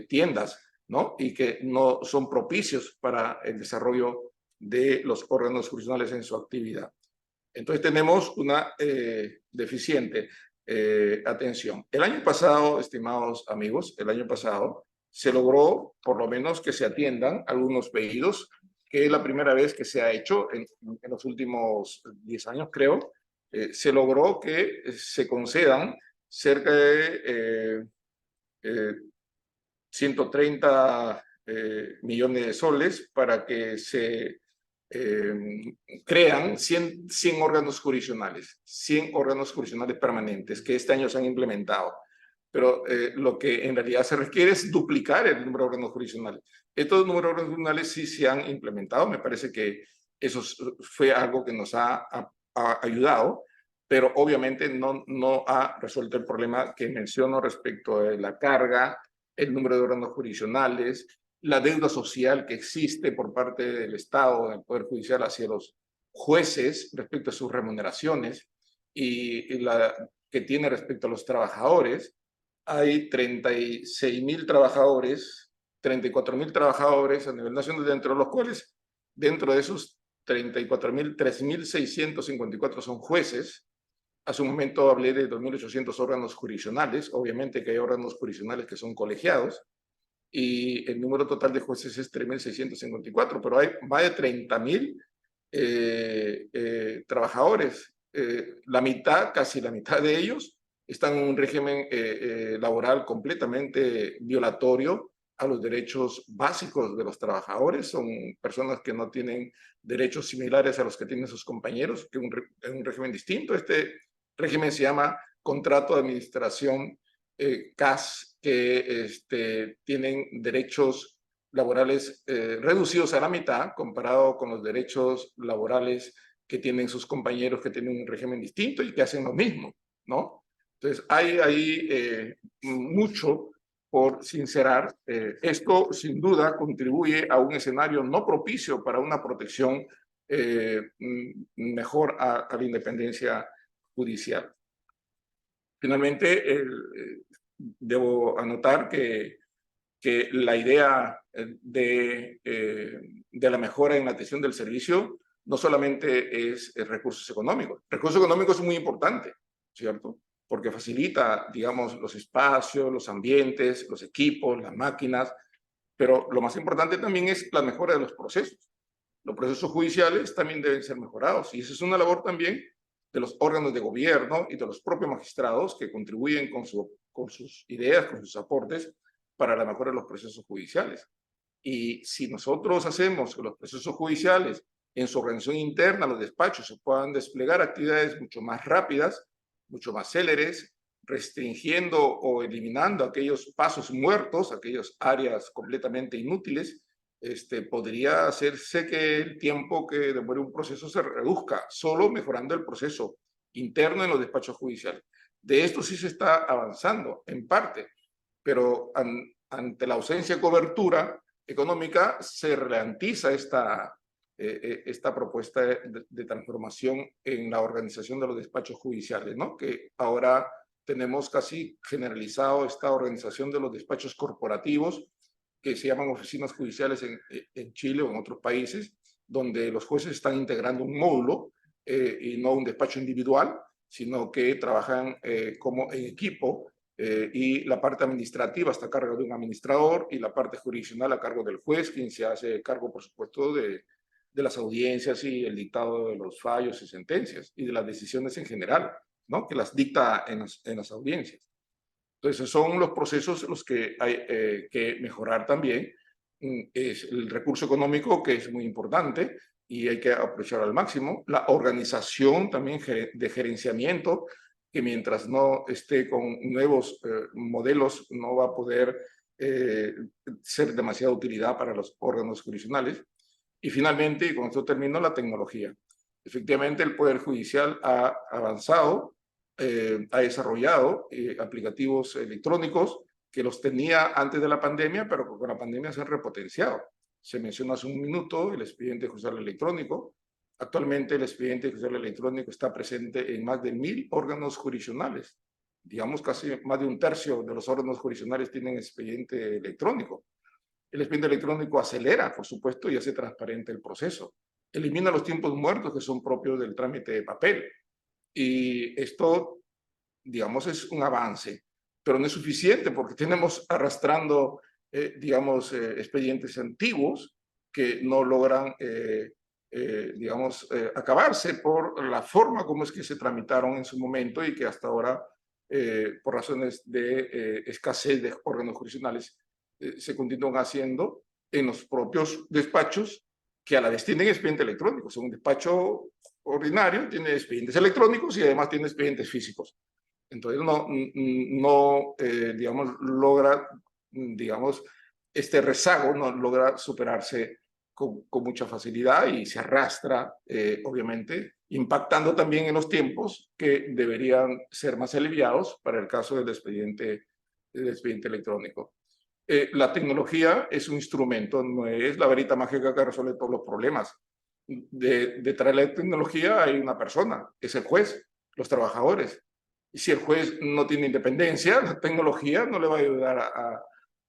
tiendas, ¿no? Y que no son propicios para el desarrollo de los órganos jurisdiccionales en su actividad. Entonces tenemos una deficiente atención. El año pasado, estimados amigos, el año pasado se logró por lo menos que se atiendan algunos pedidos, que es la primera vez que se ha hecho en los últimos 10 años, creo. Se logró que se concedan cerca de 130 millones de soles para que se crean 100 órganos jurisdiccionales, 100 órganos jurisdiccionales permanentes que este año se han implementado. Pero lo que en realidad se requiere es duplicar el número de órganos jurisdiccionales. Estos números de órganos jurisdiccionales sí se han implementado, me parece que eso fue algo que nos ha ayudado, pero obviamente no ha resuelto el problema que menciono respecto de la carga, el número de órganos jurisdiccionales, la deuda social que existe por parte del Estado, del Poder Judicial hacia los jueces respecto a sus remuneraciones y la que tiene respecto a los trabajadores. Hay 36.000 trabajadores, 34.000 trabajadores a nivel nacional, dentro de los cuales, dentro de esos 34.000, 3.654 son jueces. Hace un momento hablé de 2.800 órganos jurisdiccionales, obviamente que hay órganos jurisdiccionales que son colegiados, y el número total de jueces es 3.654, pero hay más de 30.000 trabajadores. La mitad, casi la mitad de ellos, están en un régimen laboral completamente violatorio a los derechos básicos de los trabajadores. Son personas que no tienen derechos similares a los que tienen sus compañeros, que es un régimen distinto. Este régimen se llama Contrato de Administración CAS, que tienen derechos laborales reducidos a la mitad comparado con los derechos laborales que tienen sus compañeros que tienen un régimen distinto y que hacen lo mismo, ¿no? Entonces hay mucho por sincerar. Esto sin duda contribuye a un escenario no propicio para una protección mejor a la independencia judicial. Finalmente, debo anotar que la idea de la mejora en la atención del servicio no solamente es recursos económicos. Recursos económicos es muy importante, ¿cierto? Porque facilita, digamos, los espacios, los ambientes, los equipos, las máquinas, pero lo más importante también es la mejora de los procesos. Los procesos judiciales también deben ser mejorados y esa es una labor también de los órganos de gobierno y de los propios magistrados que contribuyen con sus ideas, con sus aportes para la mejora de los procesos judiciales. Y si nosotros hacemos que los procesos judiciales en su organización interna, los despachos, se puedan desplegar actividades mucho más rápidas, mucho más céleres, restringiendo o eliminando aquellos pasos muertos, aquellas áreas completamente inútiles, podría hacerse que el tiempo que demore un proceso se reduzca, solo mejorando el proceso interno en los despachos judiciales. De esto sí se está avanzando, en parte, pero ante la ausencia de cobertura económica se ralentiza esta propuesta de transformación en la organización de los despachos judiciales, ¿no? Que ahora tenemos casi generalizado esta organización de los despachos corporativos, que se llaman oficinas judiciales en Chile o en otros países, donde los jueces están integrando un módulo y no un despacho individual, sino que trabajan como en equipo y la parte administrativa está a cargo de un administrador y la parte jurisdiccional a cargo del juez, quien se hace cargo, por supuesto, de las audiencias y el dictado de los fallos y sentencias y de las decisiones en general, ¿no? Que las dicta en las audiencias. Entonces, son los procesos los que hay que mejorar también. Es el recurso económico, que es muy importante y hay que aprovechar al máximo. La organización también de gerenciamiento, que mientras no esté con nuevos modelos no va a poder ser demasiada utilidad para los órganos jurisdiccionales. Y finalmente, y con esto termino, la tecnología. Efectivamente, el Poder Judicial ha avanzado, ha desarrollado aplicativos electrónicos que los tenía antes de la pandemia, pero que con la pandemia se han repotenciado. Se mencionó hace un minuto el expediente judicial electrónico. Actualmente el expediente judicial electrónico está presente en más de 1000 órganos jurisdiccionales. Digamos, casi más de un tercio de los órganos jurisdiccionales tienen expediente electrónico. El expediente electrónico acelera, por supuesto, y hace transparente el proceso. Elimina los tiempos muertos que son propios del trámite de papel. Y esto, digamos, es un avance, pero no es suficiente porque tenemos arrastrando, digamos, expedientes antiguos que no logran, digamos, acabarse por la forma como es que se tramitaron en su momento y que hasta ahora, por razones de escasez de órganos jurisdiccionales, se continúan haciendo en los propios despachos que a la vez tienen expediente electrónico. Un despacho ordinario tiene expedientes electrónicos y además tiene expedientes físicos. Entonces no digamos, logra, digamos, este rezago no logra superarse con mucha facilidad y se arrastra, obviamente, impactando también en los tiempos que deberían ser más aliviados para el caso del expediente electrónico. La tecnología es un instrumento, no es la varita mágica que resuelve todos los problemas. Detrás de la tecnología hay una persona, es el juez, los trabajadores. Y si el juez no tiene independencia, la tecnología no le va a ayudar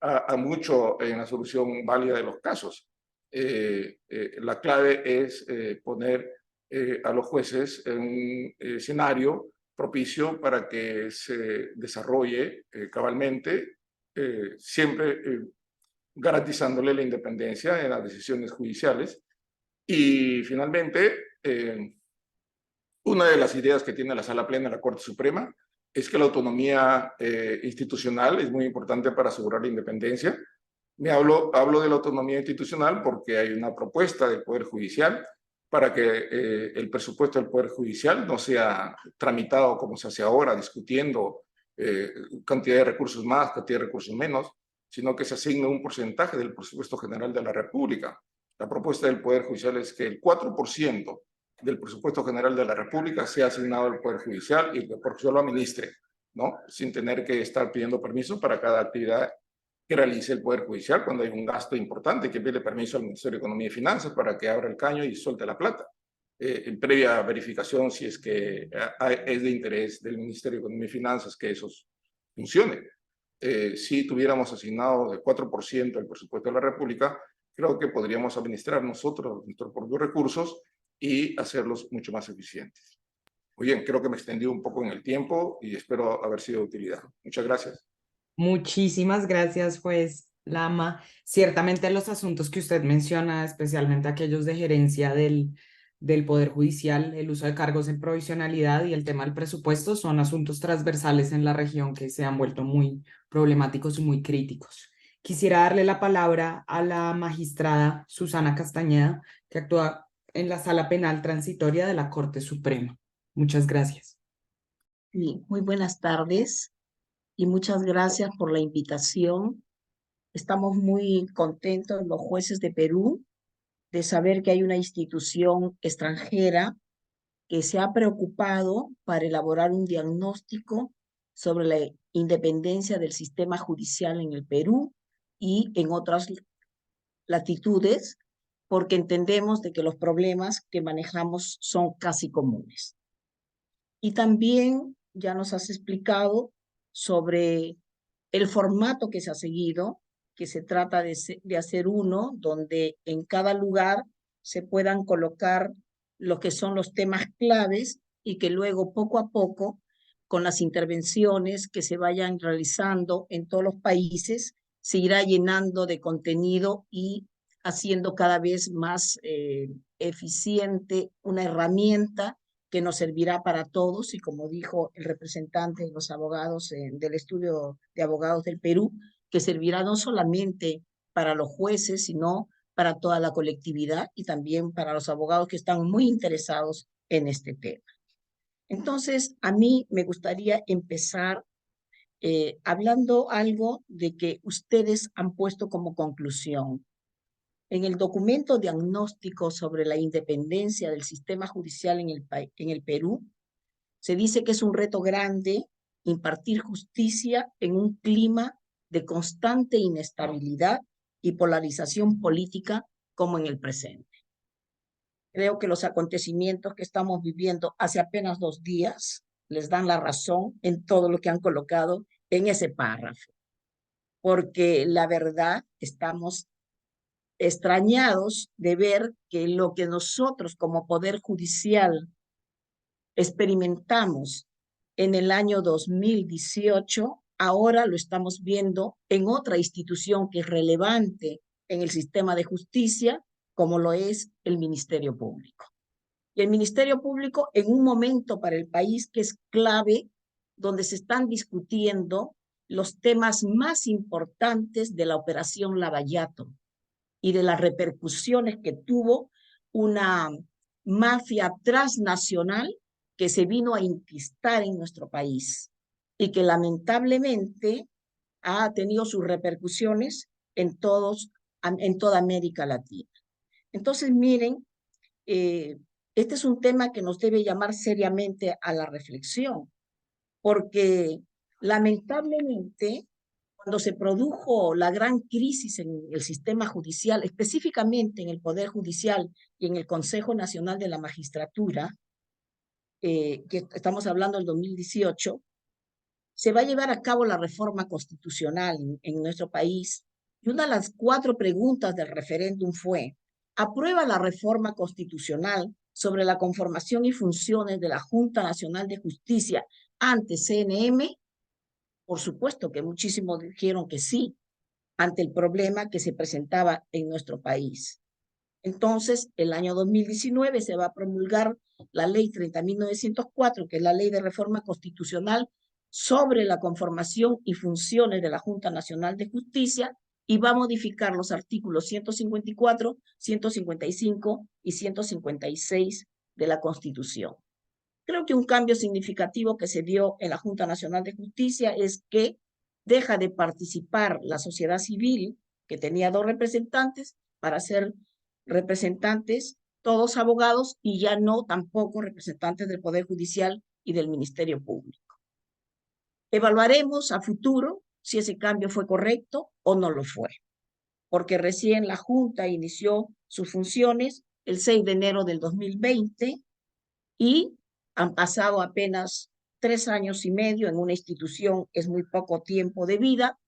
a mucho en la solución válida de los casos. La clave es poner a los jueces en un escenario propicio para que se desarrolle cabalmente, siempre garantizándole la independencia en las decisiones judiciales. Y finalmente, una de las ideas que tiene la Sala Plena de la Corte Suprema es que la autonomía institucional es muy importante para asegurar la independencia. Hablo de la autonomía institucional porque hay una propuesta del Poder Judicial para que el presupuesto del Poder Judicial no sea tramitado como se hace ahora, discutiendo cantidad de recursos más, cantidad de recursos menos, sino que se asigne un porcentaje del presupuesto general de la República. La propuesta del Poder Judicial es que el 4% del presupuesto general de la República sea asignado al Poder Judicial y que el Poder Judicial lo administre, ¿no? Sin tener que estar pidiendo permiso para cada actividad que realice el Poder Judicial cuando hay un gasto importante, que pide permiso al Ministerio de Economía y Finanzas para que abra el caño y suelte la plata. En previa verificación si es que es de interés del Ministerio de Economía y Finanzas que eso funcione. Si tuviéramos asignado el 4% del presupuesto de la República, creo que podríamos administrar nosotros nuestros propios recursos y hacerlos mucho más eficientes. Muy bien, creo que me extendí un poco en el tiempo y espero haber sido de utilidad. Muchas gracias. Muchísimas gracias, juez Lama. Ciertamente los asuntos que usted menciona, especialmente aquellos de gerencia del Poder Judicial, el uso de cargos en provisionalidad y el tema del presupuesto, son asuntos transversales en la región que se han vuelto muy problemáticos y muy críticos. Quisiera darle la palabra a la magistrada Susana Castañeda, que actúa en la Sala Penal Transitoria de la Corte Suprema. Muchas gracias. Sí, muy buenas tardes y muchas gracias por la invitación. Estamos muy contentos los jueces de Perú de saber que hay una institución extranjera que se ha preocupado para elaborar un diagnóstico sobre la independencia del sistema judicial en el Perú y en otras latitudes, porque entendemos de que los problemas que manejamos son casi comunes. Y también ya nos has explicado sobre el formato que se ha seguido, que se trata de hacer uno donde en cada lugar se puedan colocar lo que son los temas claves y que luego poco a poco, con las intervenciones que se vayan realizando en todos los países, se irá llenando de contenido y haciendo cada vez más eficiente una herramienta que nos servirá para todos y como dijo el representante de los abogados del estudio de abogados del Perú, que servirá no solamente para los jueces, sino para toda la colectividad y también para los abogados que están muy interesados en este tema. Entonces, a mí me gustaría empezar hablando algo de que ustedes han puesto como conclusión. En el documento diagnóstico sobre la independencia del sistema judicial en el Perú, se dice que es un reto grande impartir justicia en un clima de constante inestabilidad y polarización política como en el presente. Creo que los acontecimientos que estamos viviendo hace apenas 2 días les dan la razón en todo lo que han colocado en ese párrafo, porque la verdad estamos extrañados de ver que lo que nosotros como Poder Judicial experimentamos en el año 2018, ahora lo estamos viendo en otra institución que es relevante en el sistema de justicia, como lo es el Ministerio Público. Y el Ministerio Público en un momento para el país que es clave, donde se están discutiendo los temas más importantes de la operación Lavallato y de las repercusiones que tuvo una mafia transnacional que se vino a enquistar en nuestro país y que lamentablemente ha tenido sus repercusiones en toda América Latina. Entonces, miren, este es un tema que nos debe llamar seriamente a la reflexión, porque lamentablemente cuando se produjo la gran crisis en el sistema judicial, específicamente en el Poder Judicial y en el Consejo Nacional de la Magistratura, que estamos hablando del 2018, se va a llevar a cabo la reforma constitucional en nuestro país. Y una de las 4 preguntas del referéndum fue, ¿aprueba la reforma constitucional sobre la conformación y funciones de la Junta Nacional de Justicia ante CNM? Por supuesto que muchísimos dijeron que sí, ante el problema que se presentaba en nuestro país. Entonces, el año 2019 se va a promulgar la ley 30.904, que es la ley de reforma constitucional sobre la conformación y funciones de la Junta Nacional de Justicia y va a modificar los artículos 154, 155 y 156 de la Constitución. Creo que un cambio significativo que se dio en la Junta Nacional de Justicia es que deja de participar la sociedad civil, que tenía 2 representantes, para ser representantes, todos abogados, y ya no tampoco representantes del Poder Judicial y del Ministerio Público. Evaluaremos a futuro si ese cambio fue correcto o no lo fue, porque recién la Junta inició sus funciones el 6 de enero del 2020 y han pasado apenas 3 años y medio en una institución, es muy poco tiempo de vida,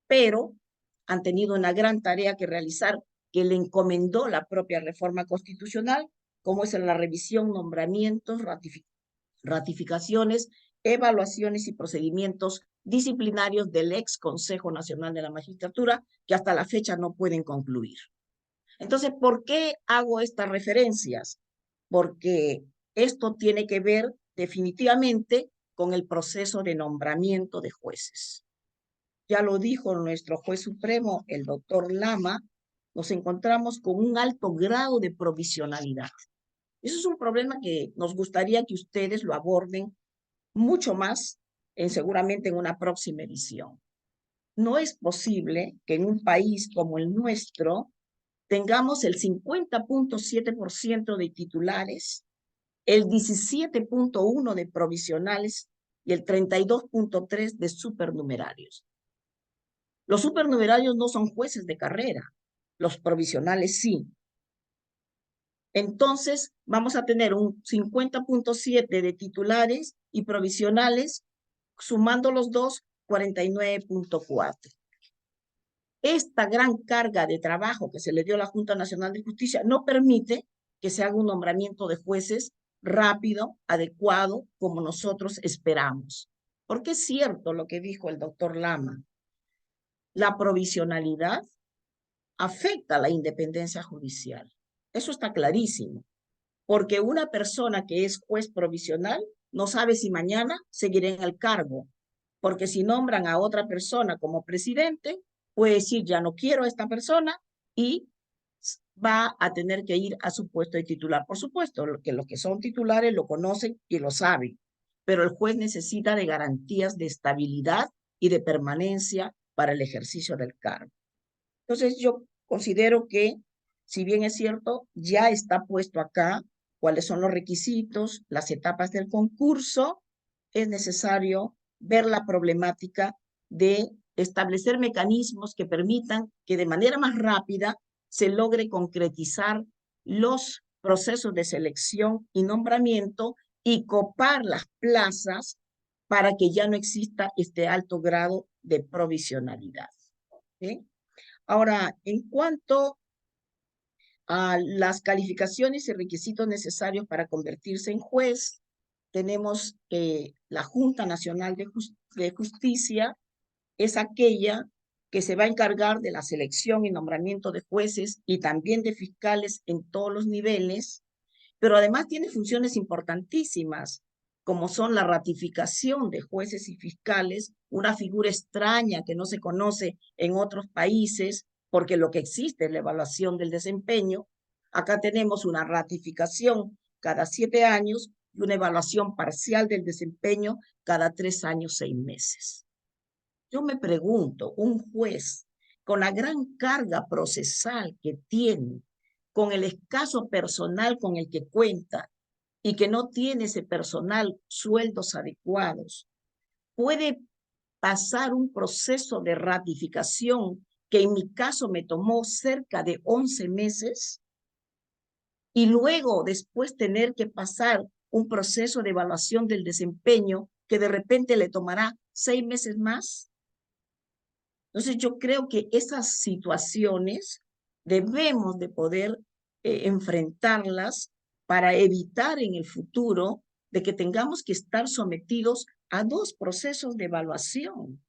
pero han tenido una gran tarea que realizar que le encomendó la propia reforma constitucional, como es en la revisión, nombramientos, ratificaciones, evaluaciones y procedimientos disciplinarios del ex Consejo Nacional de la Magistratura, que hasta la fecha no pueden concluir. Entonces, ¿por qué hago estas referencias? Porque esto tiene que ver definitivamente con el proceso de nombramiento de jueces. Ya lo dijo nuestro juez supremo, el doctor Lama, nos encontramos con un alto grado de provisionalidad. Eso es un problema que nos gustaría que ustedes lo aborden mucho más, seguramente en una próxima edición. No es posible que en un país como el nuestro tengamos el 50.7% de titulares, el 17.1% de provisionales y el 32.3% de supernumerarios. Los supernumerarios no son jueces de carrera, los provisionales sí. Entonces, vamos a tener un 50.7% de titulares y provisionales, sumando los dos, 49.4%. Esta gran carga de trabajo que se le dio a la Junta Nacional de Justicia no permite que se haga un nombramiento de jueces rápido, adecuado, como nosotros esperamos. Porque es cierto lo que dijo el doctor Lama. La provisionalidad afecta la independencia judicial. Eso está clarísimo. Porque una persona que es juez provisional no sabe si mañana seguirá en el cargo. Porque si nombran a otra persona como presidente, puede decir ya no quiero a esta persona y va a tener que ir a su puesto de titular. Por supuesto, que los que son titulares lo conocen y lo saben, pero el juez necesita de garantías de estabilidad y de permanencia para el ejercicio del cargo. Entonces, yo considero que, si bien es cierto, ya está puesto acá cuáles son los requisitos, las etapas del concurso, es necesario ver la problemática de establecer mecanismos que permitan que de manera más rápida se logre concretizar los procesos de selección y nombramiento y copar las plazas para que ya no exista este alto grado de provisionalidad. ¿Sí? Ahora, en cuanto a las calificaciones y requisitos necesarios para convertirse en juez, tenemos la Junta Nacional de Justicia, es aquella que se va a encargar de la selección y nombramiento de jueces y también de fiscales en todos los niveles, pero además tiene funciones importantísimas, como son la ratificación de jueces y fiscales, una figura extraña que no se conoce en otros países, porque lo que existe es la evaluación del desempeño. Acá tenemos una ratificación cada 7 años y una evaluación parcial del desempeño cada 3 años, 6 meses. Yo me pregunto, un juez con la gran carga procesal que tiene, con el escaso personal con el que cuenta y que no tiene ese personal sueldos adecuados, puede pasar un proceso de ratificación que en mi caso me tomó cerca de 11 meses y luego después tener que pasar un proceso de evaluación del desempeño que de repente le tomará 6 meses más. Entonces yo creo que esas situaciones debemos de poder enfrentarlas para evitar en el futuro de que tengamos que estar sometidos a 2 procesos de evaluación.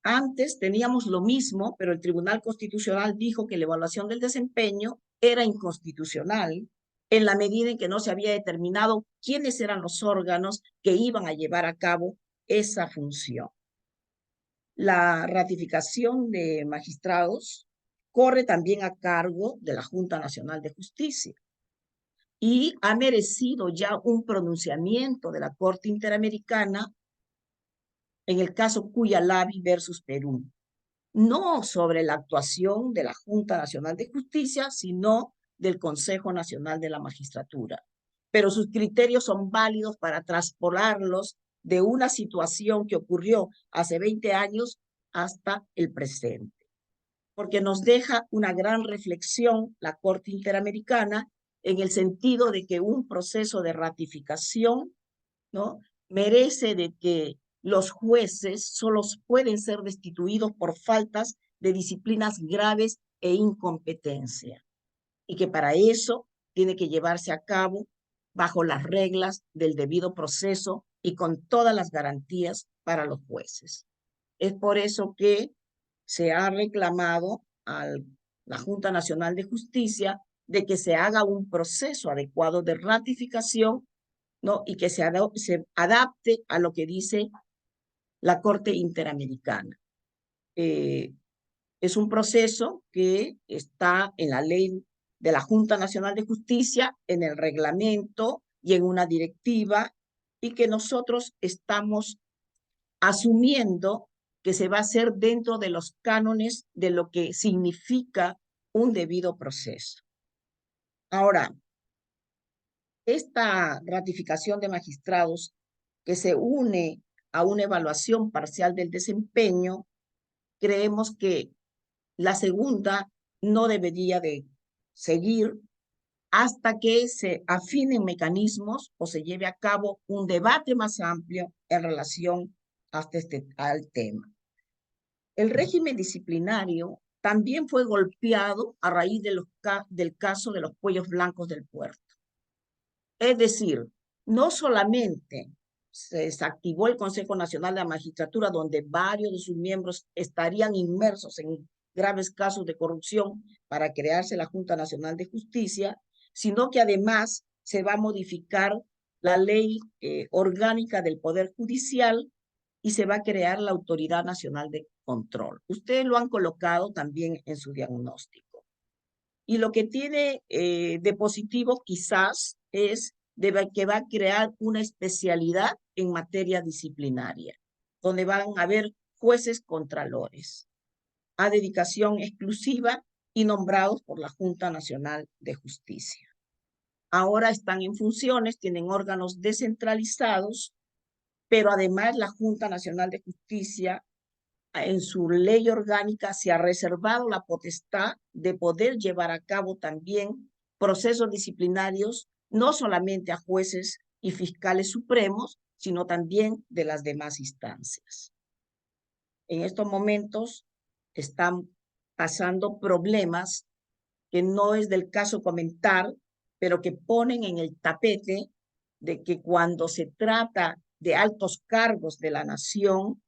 Antes teníamos lo mismo, pero el Tribunal Constitucional dijo que la evaluación del desempeño era inconstitucional en la medida en que no se había determinado quiénes eran los órganos que iban a llevar a cabo esa función. La ratificación de magistrados corre también a cargo de la Junta Nacional de Justicia y ha merecido ya un pronunciamiento de la Corte Interamericana en el caso Cuyalabi versus Perú, no sobre la actuación de la Junta Nacional de Justicia, sino del Consejo Nacional de la Magistratura. Pero sus criterios son válidos para traspolarlos de una situación que ocurrió hace 20 años hasta el presente, porque nos deja una gran reflexión la Corte Interamericana en el sentido de que un proceso de ratificación, ¿no?, merece de que los jueces solo pueden ser destituidos por faltas de disciplinas graves e incompetencia, y que para eso tiene que llevarse a cabo bajo las reglas del debido proceso y con todas las garantías para los jueces. Es por eso que se ha reclamado a la Junta Nacional de Justicia de que se haga un proceso adecuado de ratificación, ¿no?, y que se adapte a lo que dice la Corte Interamericana. Es un proceso que está en la ley de la Junta Nacional de Justicia, en el reglamento y en una directiva, y que nosotros estamos asumiendo que se va a hacer dentro de los cánones de lo que significa un debido proceso. Ahora, esta ratificación de magistrados que se une a una evaluación parcial del desempeño, creemos que la segunda no debería de seguir hasta que se afinen mecanismos o se lleve a cabo un debate más amplio en relación al tema. El régimen disciplinario también fue golpeado a raíz del caso de los cuellos blancos del puerto. Es decir, no solamente se desactivó el Consejo Nacional de la Magistratura, donde varios de sus miembros estarían inmersos en graves casos de corrupción para crearse la Junta Nacional de Justicia, sino que además se va a modificar la ley orgánica del Poder Judicial y se va a crear la Autoridad Nacional de Control. Ustedes lo han colocado también en su diagnóstico. Y lo que tiene de positivo quizás es que va a crear una especialidad en materia disciplinaria, donde van a haber jueces contralores a dedicación exclusiva y nombrados por la Junta Nacional de Justicia. Ahora están en funciones, tienen órganos descentralizados, pero además la Junta Nacional de Justicia, en su ley orgánica, se ha reservado la potestad de poder llevar a cabo también procesos disciplinarios, no solamente a jueces y fiscales supremos, sino también de las demás instancias. En estos momentos están pasando problemas que no es del caso comentar, pero que ponen en el tapete de que cuando se trata de altos cargos de la nación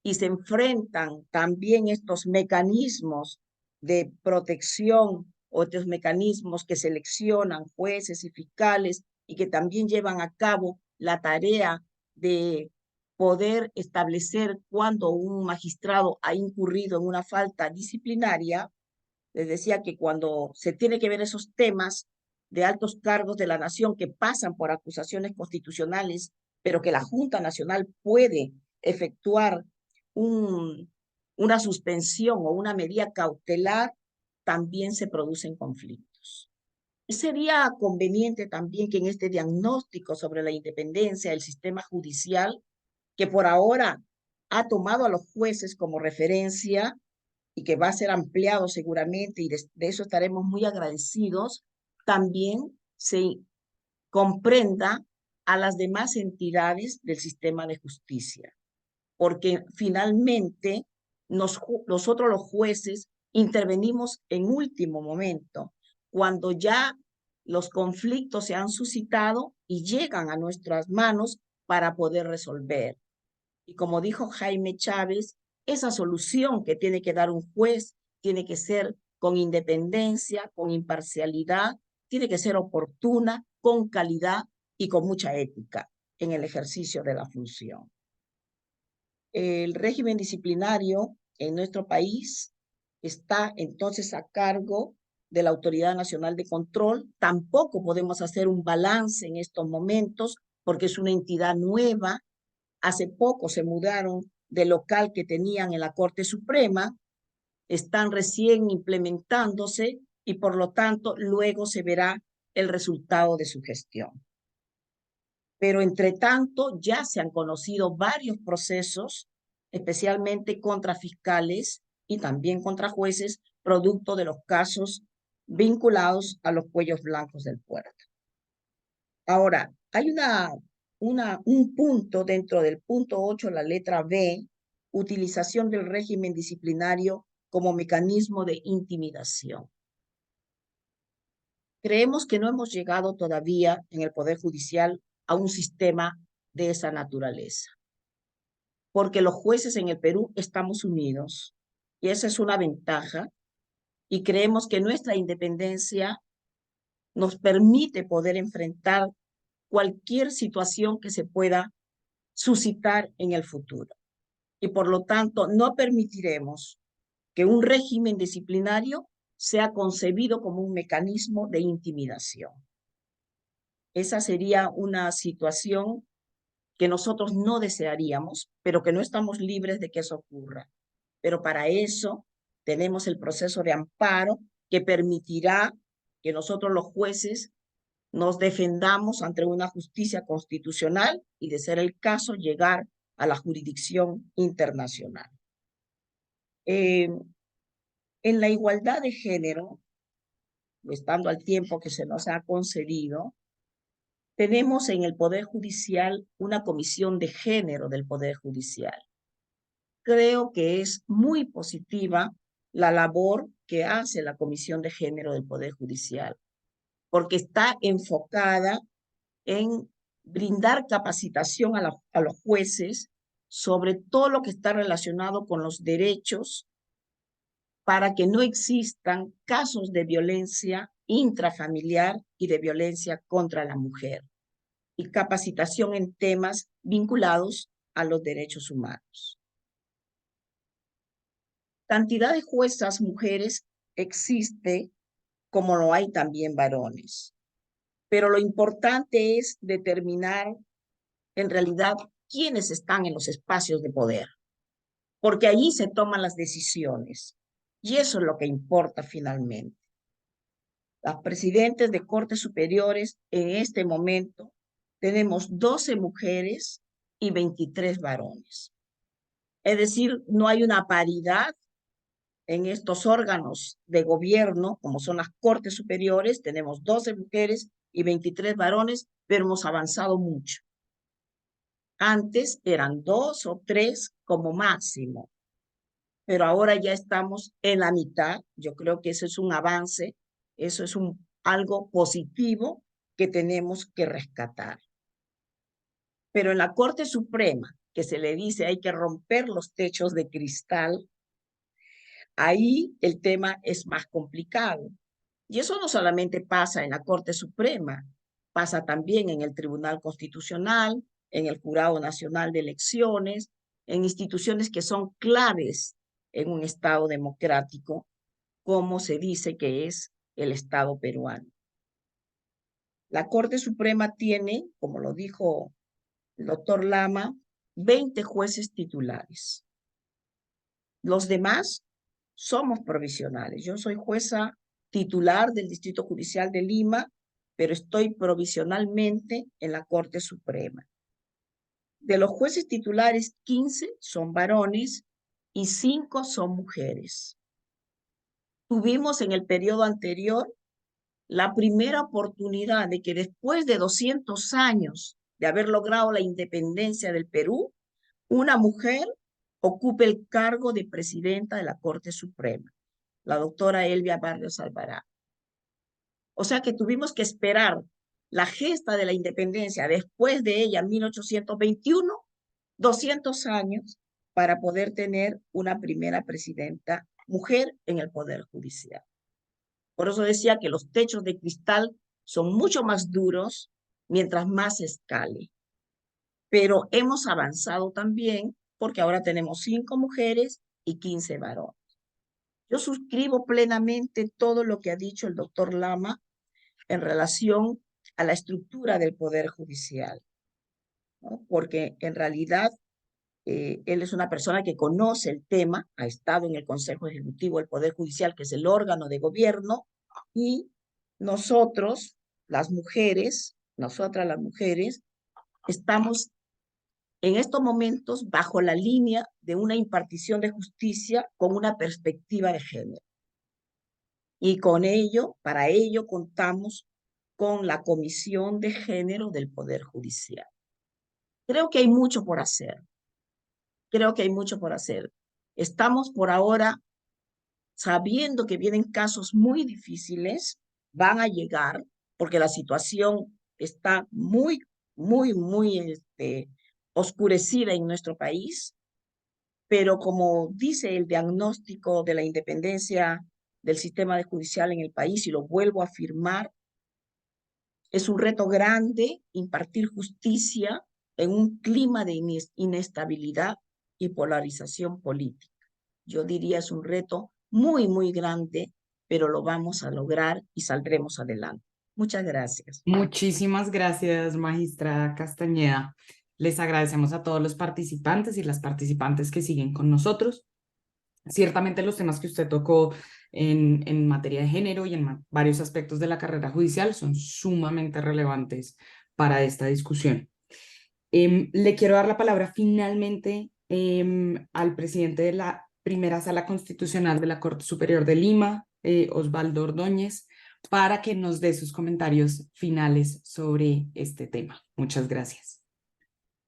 y se enfrentan también estos mecanismos de protección o estos mecanismos que seleccionan jueces y fiscales y que también llevan a cabo la tarea de poder establecer cuando un magistrado ha incurrido en una falta disciplinaria. Les decía que cuando se tiene que ver esos temas de altos cargos de la nación que pasan por acusaciones constitucionales, pero que la Junta Nacional puede efectuar una suspensión o una medida cautelar, también se producen conflictos. Sería conveniente también que en este diagnóstico sobre la independencia del sistema judicial, que por ahora ha tomado a los jueces como referencia y que va a ser ampliado seguramente, y de eso estaremos muy agradecidos, también se comprenda a las demás entidades del sistema de justicia, porque finalmente nosotros los jueces intervenimos en último momento, cuando ya los conflictos se han suscitado y llegan a nuestras manos para poder resolver. Y como dijo Jaime Chávez, esa solución que tiene que dar un juez tiene que ser con independencia, con imparcialidad, tiene que ser oportuna, con calidad y con mucha ética en el ejercicio de la función. El régimen disciplinario en nuestro país está entonces a cargo de la Autoridad Nacional de Control. Tampoco podemos hacer un balance en estos momentos porque es una entidad nueva. Hace poco se mudaron del local que tenían en la Corte Suprema, están recién implementándose y por lo tanto luego se verá el resultado de su gestión. pero entre tanto ya se han conocido varios procesos, especialmente contra fiscales y también contra jueces, producto de los casos vinculados a los cuellos blancos del puerto. Ahora, hay un punto dentro del punto 8, la letra B, utilización del régimen disciplinario como mecanismo de intimidación. Creemos que no hemos llegado todavía en el Poder Judicial a un sistema de esa naturaleza, porque los jueces en el Perú estamos unidos y esa es una ventaja y creemos que nuestra independencia nos permite poder enfrentar cualquier situación que se pueda suscitar en el futuro. Y por lo tanto, no permitiremos que un régimen disciplinario sea concebido como un mecanismo de intimidación. Esa sería una situación que nosotros no desearíamos, pero que no estamos libres de que eso ocurra. Pero para eso tenemos el proceso de amparo que permitirá que nosotros los jueces nos defendamos ante una justicia constitucional y, de ser el caso, llegar a la jurisdicción internacional. En la igualdad de género, estando al tiempo que se nos ha concedido, tenemos en el Poder Judicial una comisión de género del Poder Judicial. Creo que es muy positiva la labor que hace la Comisión de Género del Poder Judicial, porque está enfocada en brindar capacitación a los jueces sobre todo lo que está relacionado con los derechos para que no existan casos de violencia intrafamiliar y de violencia contra la mujer, y capacitación en temas vinculados a los derechos humanos. Cantidad de juezas mujeres existe, como lo hay también varones. Pero lo importante es determinar en realidad quiénes están en los espacios de poder, porque allí se toman las decisiones. Y eso es lo que importa finalmente. Las presidentes de cortes superiores en este momento tenemos 12 mujeres y 23 varones. Es decir, no hay una paridad en estos órganos de gobierno, como son las cortes superiores. Tenemos 12 mujeres y 23 varones, pero hemos avanzado mucho. Antes eran 2 o 3 como máximo, pero ahora ya estamos en la mitad. Yo creo que eso es un avance, eso es algo positivo que tenemos que rescatar. Pero en la Corte Suprema, que se le dice hay que romper los techos de cristal, ahí el tema es más complicado. Y eso no solamente pasa en la Corte Suprema, pasa también en el Tribunal Constitucional, en el Jurado Nacional de Elecciones, en instituciones que son claves en un Estado democrático, como se dice que es el Estado peruano. La Corte Suprema tiene, como lo dijo el doctor Lama, 20 jueces titulares. Los demás somos provisionales. Yo soy jueza titular del Distrito Judicial de Lima, pero estoy provisionalmente en la Corte Suprema. De los jueces titulares, 15 son varones y 5 son mujeres. Tuvimos en el periodo anterior la primera oportunidad de que después de 200 años de haber logrado la independencia del Perú, una mujer ocupe el cargo de presidenta de la Corte Suprema, la doctora Elvia Barrios Alvarado. O sea que tuvimos que esperar la gesta de la independencia después de ella, en 1821, 200 años, para poder tener una primera presidenta mujer en el Poder Judicial. Por eso decía que los techos de cristal son mucho más duros mientras más se escale. Pero hemos avanzado también porque ahora tenemos 5 mujeres y 15 varones. Yo suscribo plenamente todo lo que ha dicho el doctor Lama en relación a la estructura del Poder Judicial, ¿no? Porque en realidad él es una persona que conoce el tema, ha estado en el Consejo Ejecutivo del Poder Judicial, que es el órgano de gobierno, y nosotras las mujeres, estamos en estos momentos bajo la línea de una impartición de justicia con una perspectiva de género. Y con ello, para ello contamos con la Comisión de Género del Poder Judicial. Creo que hay mucho por hacer. Creo que hay mucho por hacer. Estamos por ahora sabiendo que vienen casos muy difíciles, van a llegar, porque la situación está muy oscurecida en nuestro país, pero como dice el diagnóstico de la independencia del sistema judicial en el país, y lo vuelvo a afirmar, es un reto grande impartir justicia en un clima de inestabilidad y polarización política. Yo diría es un reto muy grande, pero lo vamos a lograr y saldremos adelante. Muchas gracias. Muchísimas gracias, magistrada Castañeda. Les agradecemos a todos los participantes y las participantes que siguen con nosotros. Ciertamente los temas que usted tocó en materia de género y en varios aspectos de la carrera judicial son sumamente relevantes para esta discusión. Le quiero dar la palabra finalmente al presidente de la primera Sala Constitucional de la Corte Superior de Lima, Osvaldo Ordóñez, para que nos dé sus comentarios finales sobre este tema. Muchas gracias.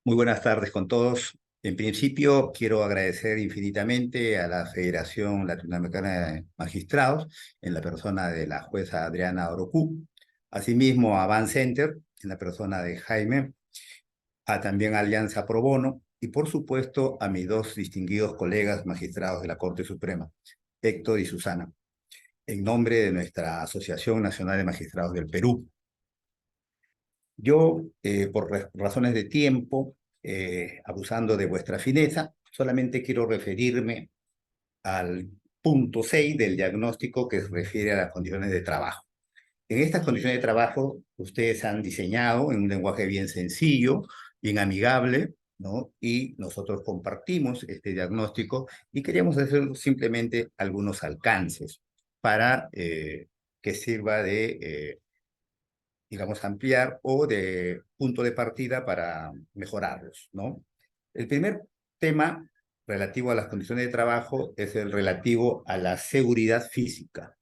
Muy buenas tardes con todos. En principio, quiero agradecer infinitamente a la Federación Latinoamericana de Magistrados, en la persona de la jueza Adriana Orocu, asimismo a Van Center, en la persona de Jaime, también a Alianza Pro Bono, y por supuesto a mis dos distinguidos colegas magistrados de la Corte Suprema, Héctor y Susana, en nombre de nuestra Asociación Nacional de Magistrados del Perú. Yo, por razones de tiempo, abusando de vuestra fineza, solamente quiero referirme al punto 6 del diagnóstico que se refiere a las condiciones de trabajo. En estas condiciones de trabajo, ustedes han diseñado en un lenguaje bien sencillo, bien amigable, ¿no? Y nosotros compartimos este diagnóstico y queríamos hacer simplemente algunos alcances para que sirva de, digamos, ampliar o de punto de partida para mejorarlos, ¿no? El primer tema relativo a las condiciones de trabajo es el relativo a la seguridad física.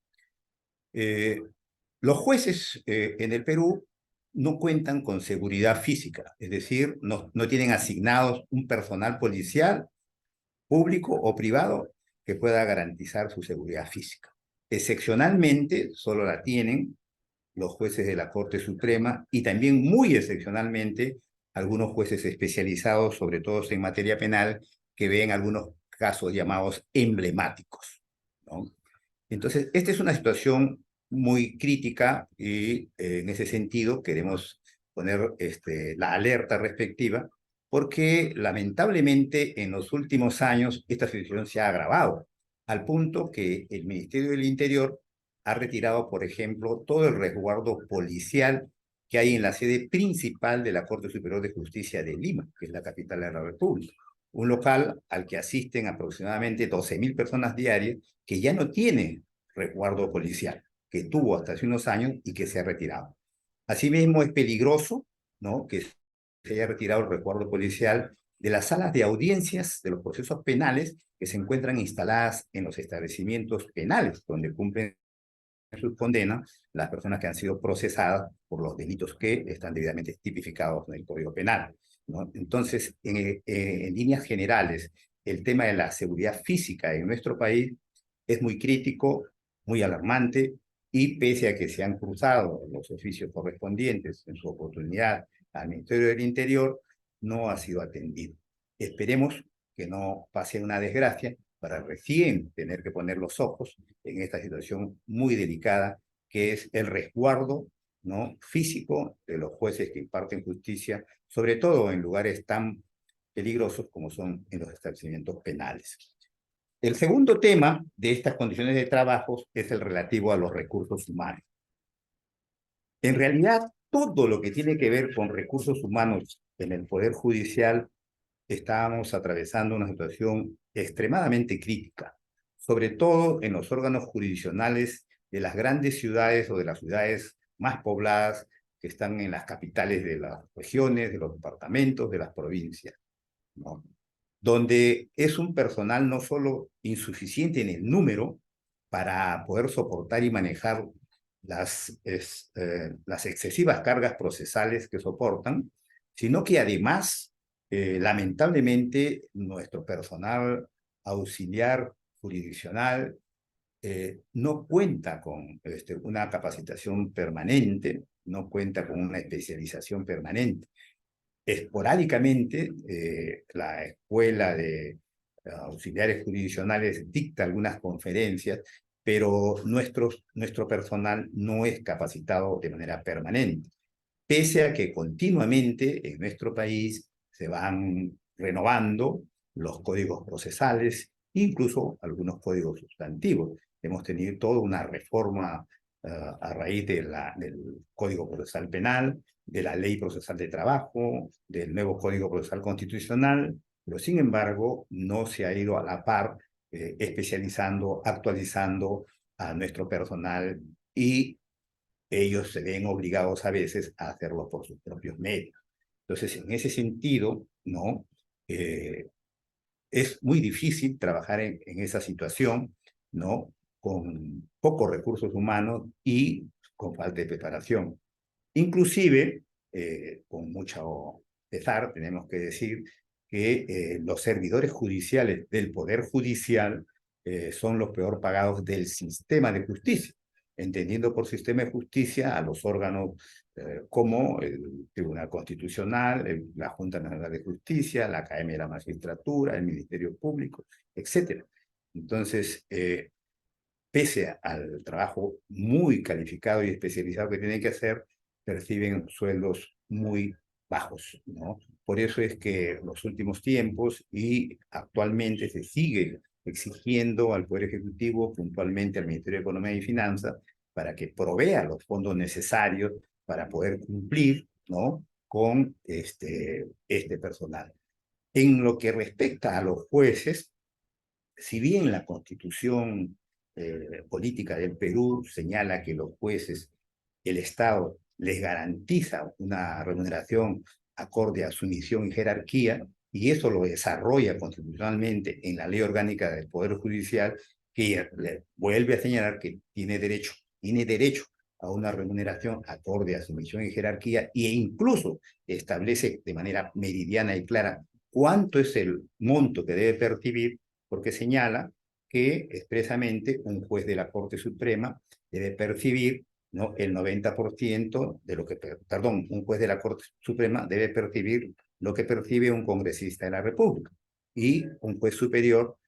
Los jueces en el Perú no cuentan con seguridad física, es decir, no tienen asignados un personal policial, público o privado, que pueda garantizar su seguridad física. Excepcionalmente, solo la tienen los jueces de la Corte Suprema y también muy excepcionalmente algunos jueces especializados, sobre todo en materia penal, que ven algunos casos llamados emblemáticos, ¿no? Entonces, esta es una situación muy crítica y en ese sentido queremos poner la alerta respectiva porque lamentablemente en los últimos años esta situación se ha agravado al punto que el Ministerio del Interior ha retirado, por ejemplo, todo el resguardo policial que hay en la sede principal de la Corte Superior de Justicia de Lima, que es la capital de la República. Un local al que asisten aproximadamente 12.000 personas diarias que ya no tiene resguardo policial, que tuvo hasta hace unos años y que se ha retirado. Asimismo, es peligroso, ¿no?, que se haya retirado el resguardo policial de las salas de audiencias de los procesos penales que se encuentran instaladas en los establecimientos penales, donde cumplen sus condenas las personas que han sido procesadas por los delitos que están debidamente tipificados en el Código Penal, ¿no? Entonces, en líneas generales, el tema de la seguridad física en nuestro país es muy crítico, muy alarmante, y pese a que se han cruzado los oficios correspondientes en su oportunidad al Ministerio del Interior, no ha sido atendido. Esperemos que no pase una desgracia para recién tener que poner los ojos en esta situación muy delicada, que es el resguardo, ¿no?, físico de los jueces que imparten justicia, sobre todo en lugares tan peligrosos como son en los establecimientos penales. El segundo tema de estas condiciones de trabajo es el relativo a los recursos humanos. En realidad, todo lo que tiene que ver con recursos humanos en el Poder Judicial, estábamos atravesando una situación extremadamente crítica, sobre todo en los órganos jurisdiccionales de las grandes ciudades o de las ciudades más pobladas que están en las capitales de las regiones, de los departamentos, de las provincias, ¿no? Donde es un personal no solo insuficiente en el número para poder soportar y manejar las excesivas cargas procesales que soportan, sino que además, lamentablemente, nuestro personal auxiliar jurisdiccional no cuenta con una capacitación permanente, no cuenta con una especialización permanente. Esporádicamente, la Escuela de Auxiliares Jurisdiccionales dicta algunas conferencias, pero nuestro personal no es capacitado de manera permanente, pese a que continuamente en nuestro país se van renovando los códigos procesales, incluso algunos códigos sustantivos. Hemos tenido toda una reforma a raíz del Código Procesal Penal, de la Ley Procesal de Trabajo, del nuevo Código Procesal Constitucional, pero sin embargo no se ha ido a la par especializando, actualizando a nuestro personal, y ellos se ven obligados a veces a hacerlo por sus propios medios. Entonces, en ese sentido, ¿no? Es muy difícil trabajar en esa situación, ¿no? Con pocos recursos humanos y con falta de preparación. Inclusive, con mucho pesar, tenemos que decir que los servidores judiciales del Poder Judicial son los peor pagados del sistema de justicia, entendiendo por sistema de justicia a los órganos como el Tribunal Constitucional, la Junta Nacional de Justicia, la Academia de la Magistratura, el Ministerio Público, etc. Entonces, pese al trabajo muy calificado y especializado que tienen que hacer, perciben sueldos muy bajos, ¿no? Por eso es que en los últimos tiempos y actualmente se sigue exigiendo al Poder Ejecutivo, puntualmente al Ministerio de Economía y Finanzas, para que provea los fondos necesarios para poder cumplir, ¿no? Con este personal. En lo que respecta a los jueces, si bien la Constitución política del Perú señala que los jueces, el Estado les garantiza una remuneración acorde a su misión y jerarquía, y eso lo desarrolla constitucionalmente en la Ley Orgánica del Poder Judicial, que le vuelve a señalar que tiene derecho a una remuneración acorde a su misión y jerarquía, e incluso establece de manera meridiana y clara cuánto es el monto que debe percibir, porque señala que expresamente un juez de la Corte Suprema debe percibir, ¿no?, el 90% de lo que, perdón, un juez de la Corte Suprema debe percibir lo que percibe un congresista de la República, y un juez superior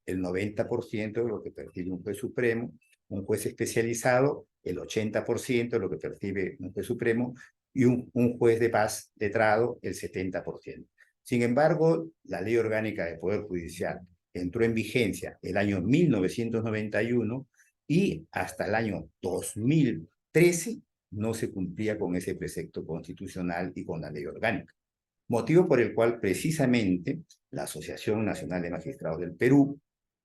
el 90% de lo que percibe un juez supremo, un juez especializado el 80% de lo que percibe un juez supremo, y un juez de paz letrado el 70%. Sin embargo, la Ley Orgánica del Poder Judicial entró en vigencia el año 1991 y hasta el año 2013 no se cumplía con ese precepto constitucional y con la ley orgánica. Motivo por el cual precisamente la Asociación Nacional de Magistrados del Perú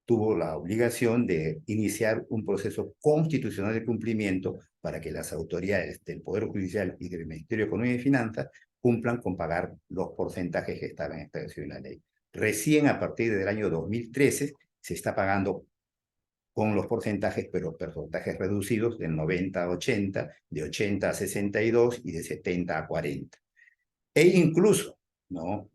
tuvo la obligación de iniciar un proceso constitucional de cumplimiento para que las autoridades del Poder Judicial y del Ministerio de Economía y Finanzas cumplan con pagar los porcentajes que estaban establecidos en la ley. Recién a partir del año 2013 se está pagando con los porcentajes, pero porcentajes reducidos del 90 a 80, de 80 a 62 y de 70 a 40. E incluso, ¿no?,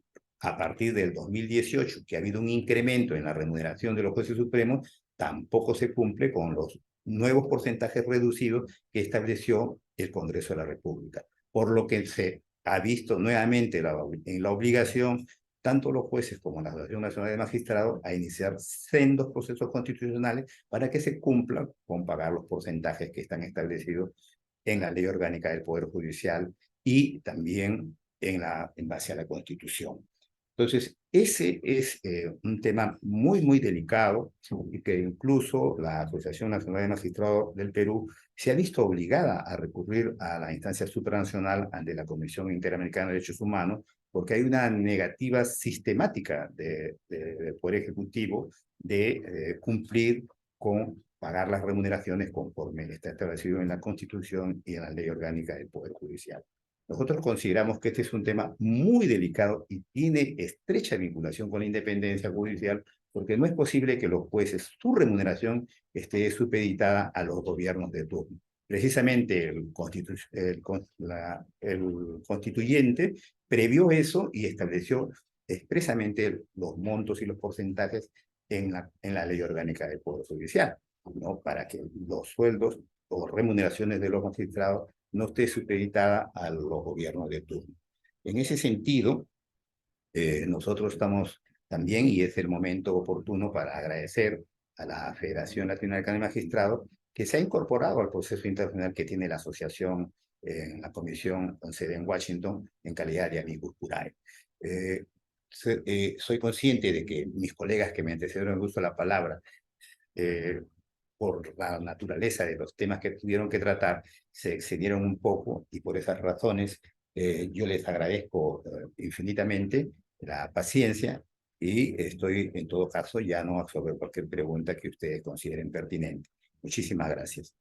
a partir del 2018, que ha habido un incremento en la remuneración de los jueces supremos, tampoco se cumple con los nuevos porcentajes reducidos que estableció el Congreso de la República. Por lo que se ha visto nuevamente en la obligación, tanto los jueces como la Asociación Nacional de Magistrados, a iniciar sendos procesos constitucionales para que se cumplan con pagar los porcentajes que están establecidos en la Ley Orgánica del Poder Judicial y también en base a la Constitución. Entonces, ese es un tema muy, muy delicado, y que incluso la Asociación Nacional de Magistrados del Perú se ha visto obligada a recurrir a la instancia supranacional ante la Comisión Interamericana de Derechos Humanos, porque hay una negativa sistemática del Poder Ejecutivo de cumplir con pagar las remuneraciones conforme está establecido en la Constitución y en la Ley Orgánica del Poder Judicial. Nosotros consideramos que este es un tema muy delicado y tiene estrecha vinculación con la independencia judicial, porque no es posible que los jueces, su remuneración esté supeditada a los gobiernos de turno. Precisamente el constituyente previó eso y estableció expresamente los montos y los porcentajes en la Ley Orgánica del Poder Judicial, ¿no? Para que los sueldos o remuneraciones de los magistrados no esté supeditada a los gobiernos de turno. En ese sentido, nosotros estamos también, y es el momento oportuno para agradecer a la Federación Latinoamericana de Magistrados, que se ha incorporado al proceso internacional que tiene la asociación en la comisión con sede en Washington en calidad de amicus curiae. Soy consciente de que mis colegas que me antecedieron el uso de la palabra, por la naturaleza de los temas que tuvieron que tratar, se excedieron un poco y por esas razones yo les agradezco infinitamente la paciencia y estoy en todo caso ya no sobre cualquier pregunta que ustedes consideren pertinente. Muchísimas gracias.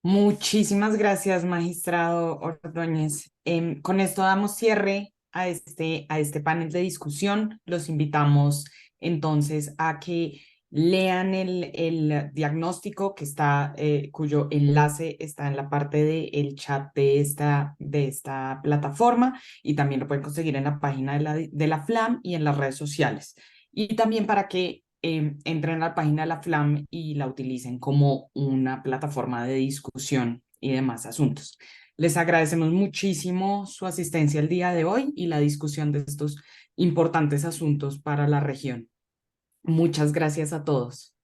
Muchísimas gracias, magistrado Ordóñez. Con esto damos cierre a este panel de discusión. Los invitamos entonces a que lean el diagnóstico que está, cuyo enlace está en la parte del chat de esta plataforma, y también lo pueden conseguir en la página de la FLAM y en las redes sociales. Y también para que entren a la página de la FLAM y la utilicen como una plataforma de discusión y demás asuntos. Les agradecemos muchísimo su asistencia el día de hoy y la discusión de estos importantes asuntos para la región. Muchas gracias a todos.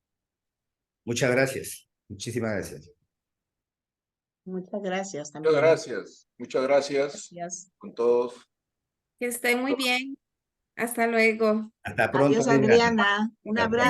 Muchas gracias. Muchísimas gracias. Muchas gracias también. Muchas gracias. Muchas gracias Gracias. con todos. Que estén muy bien. Hasta luego. Hasta pronto. Adiós, Adriana. Un Hasta abrazo.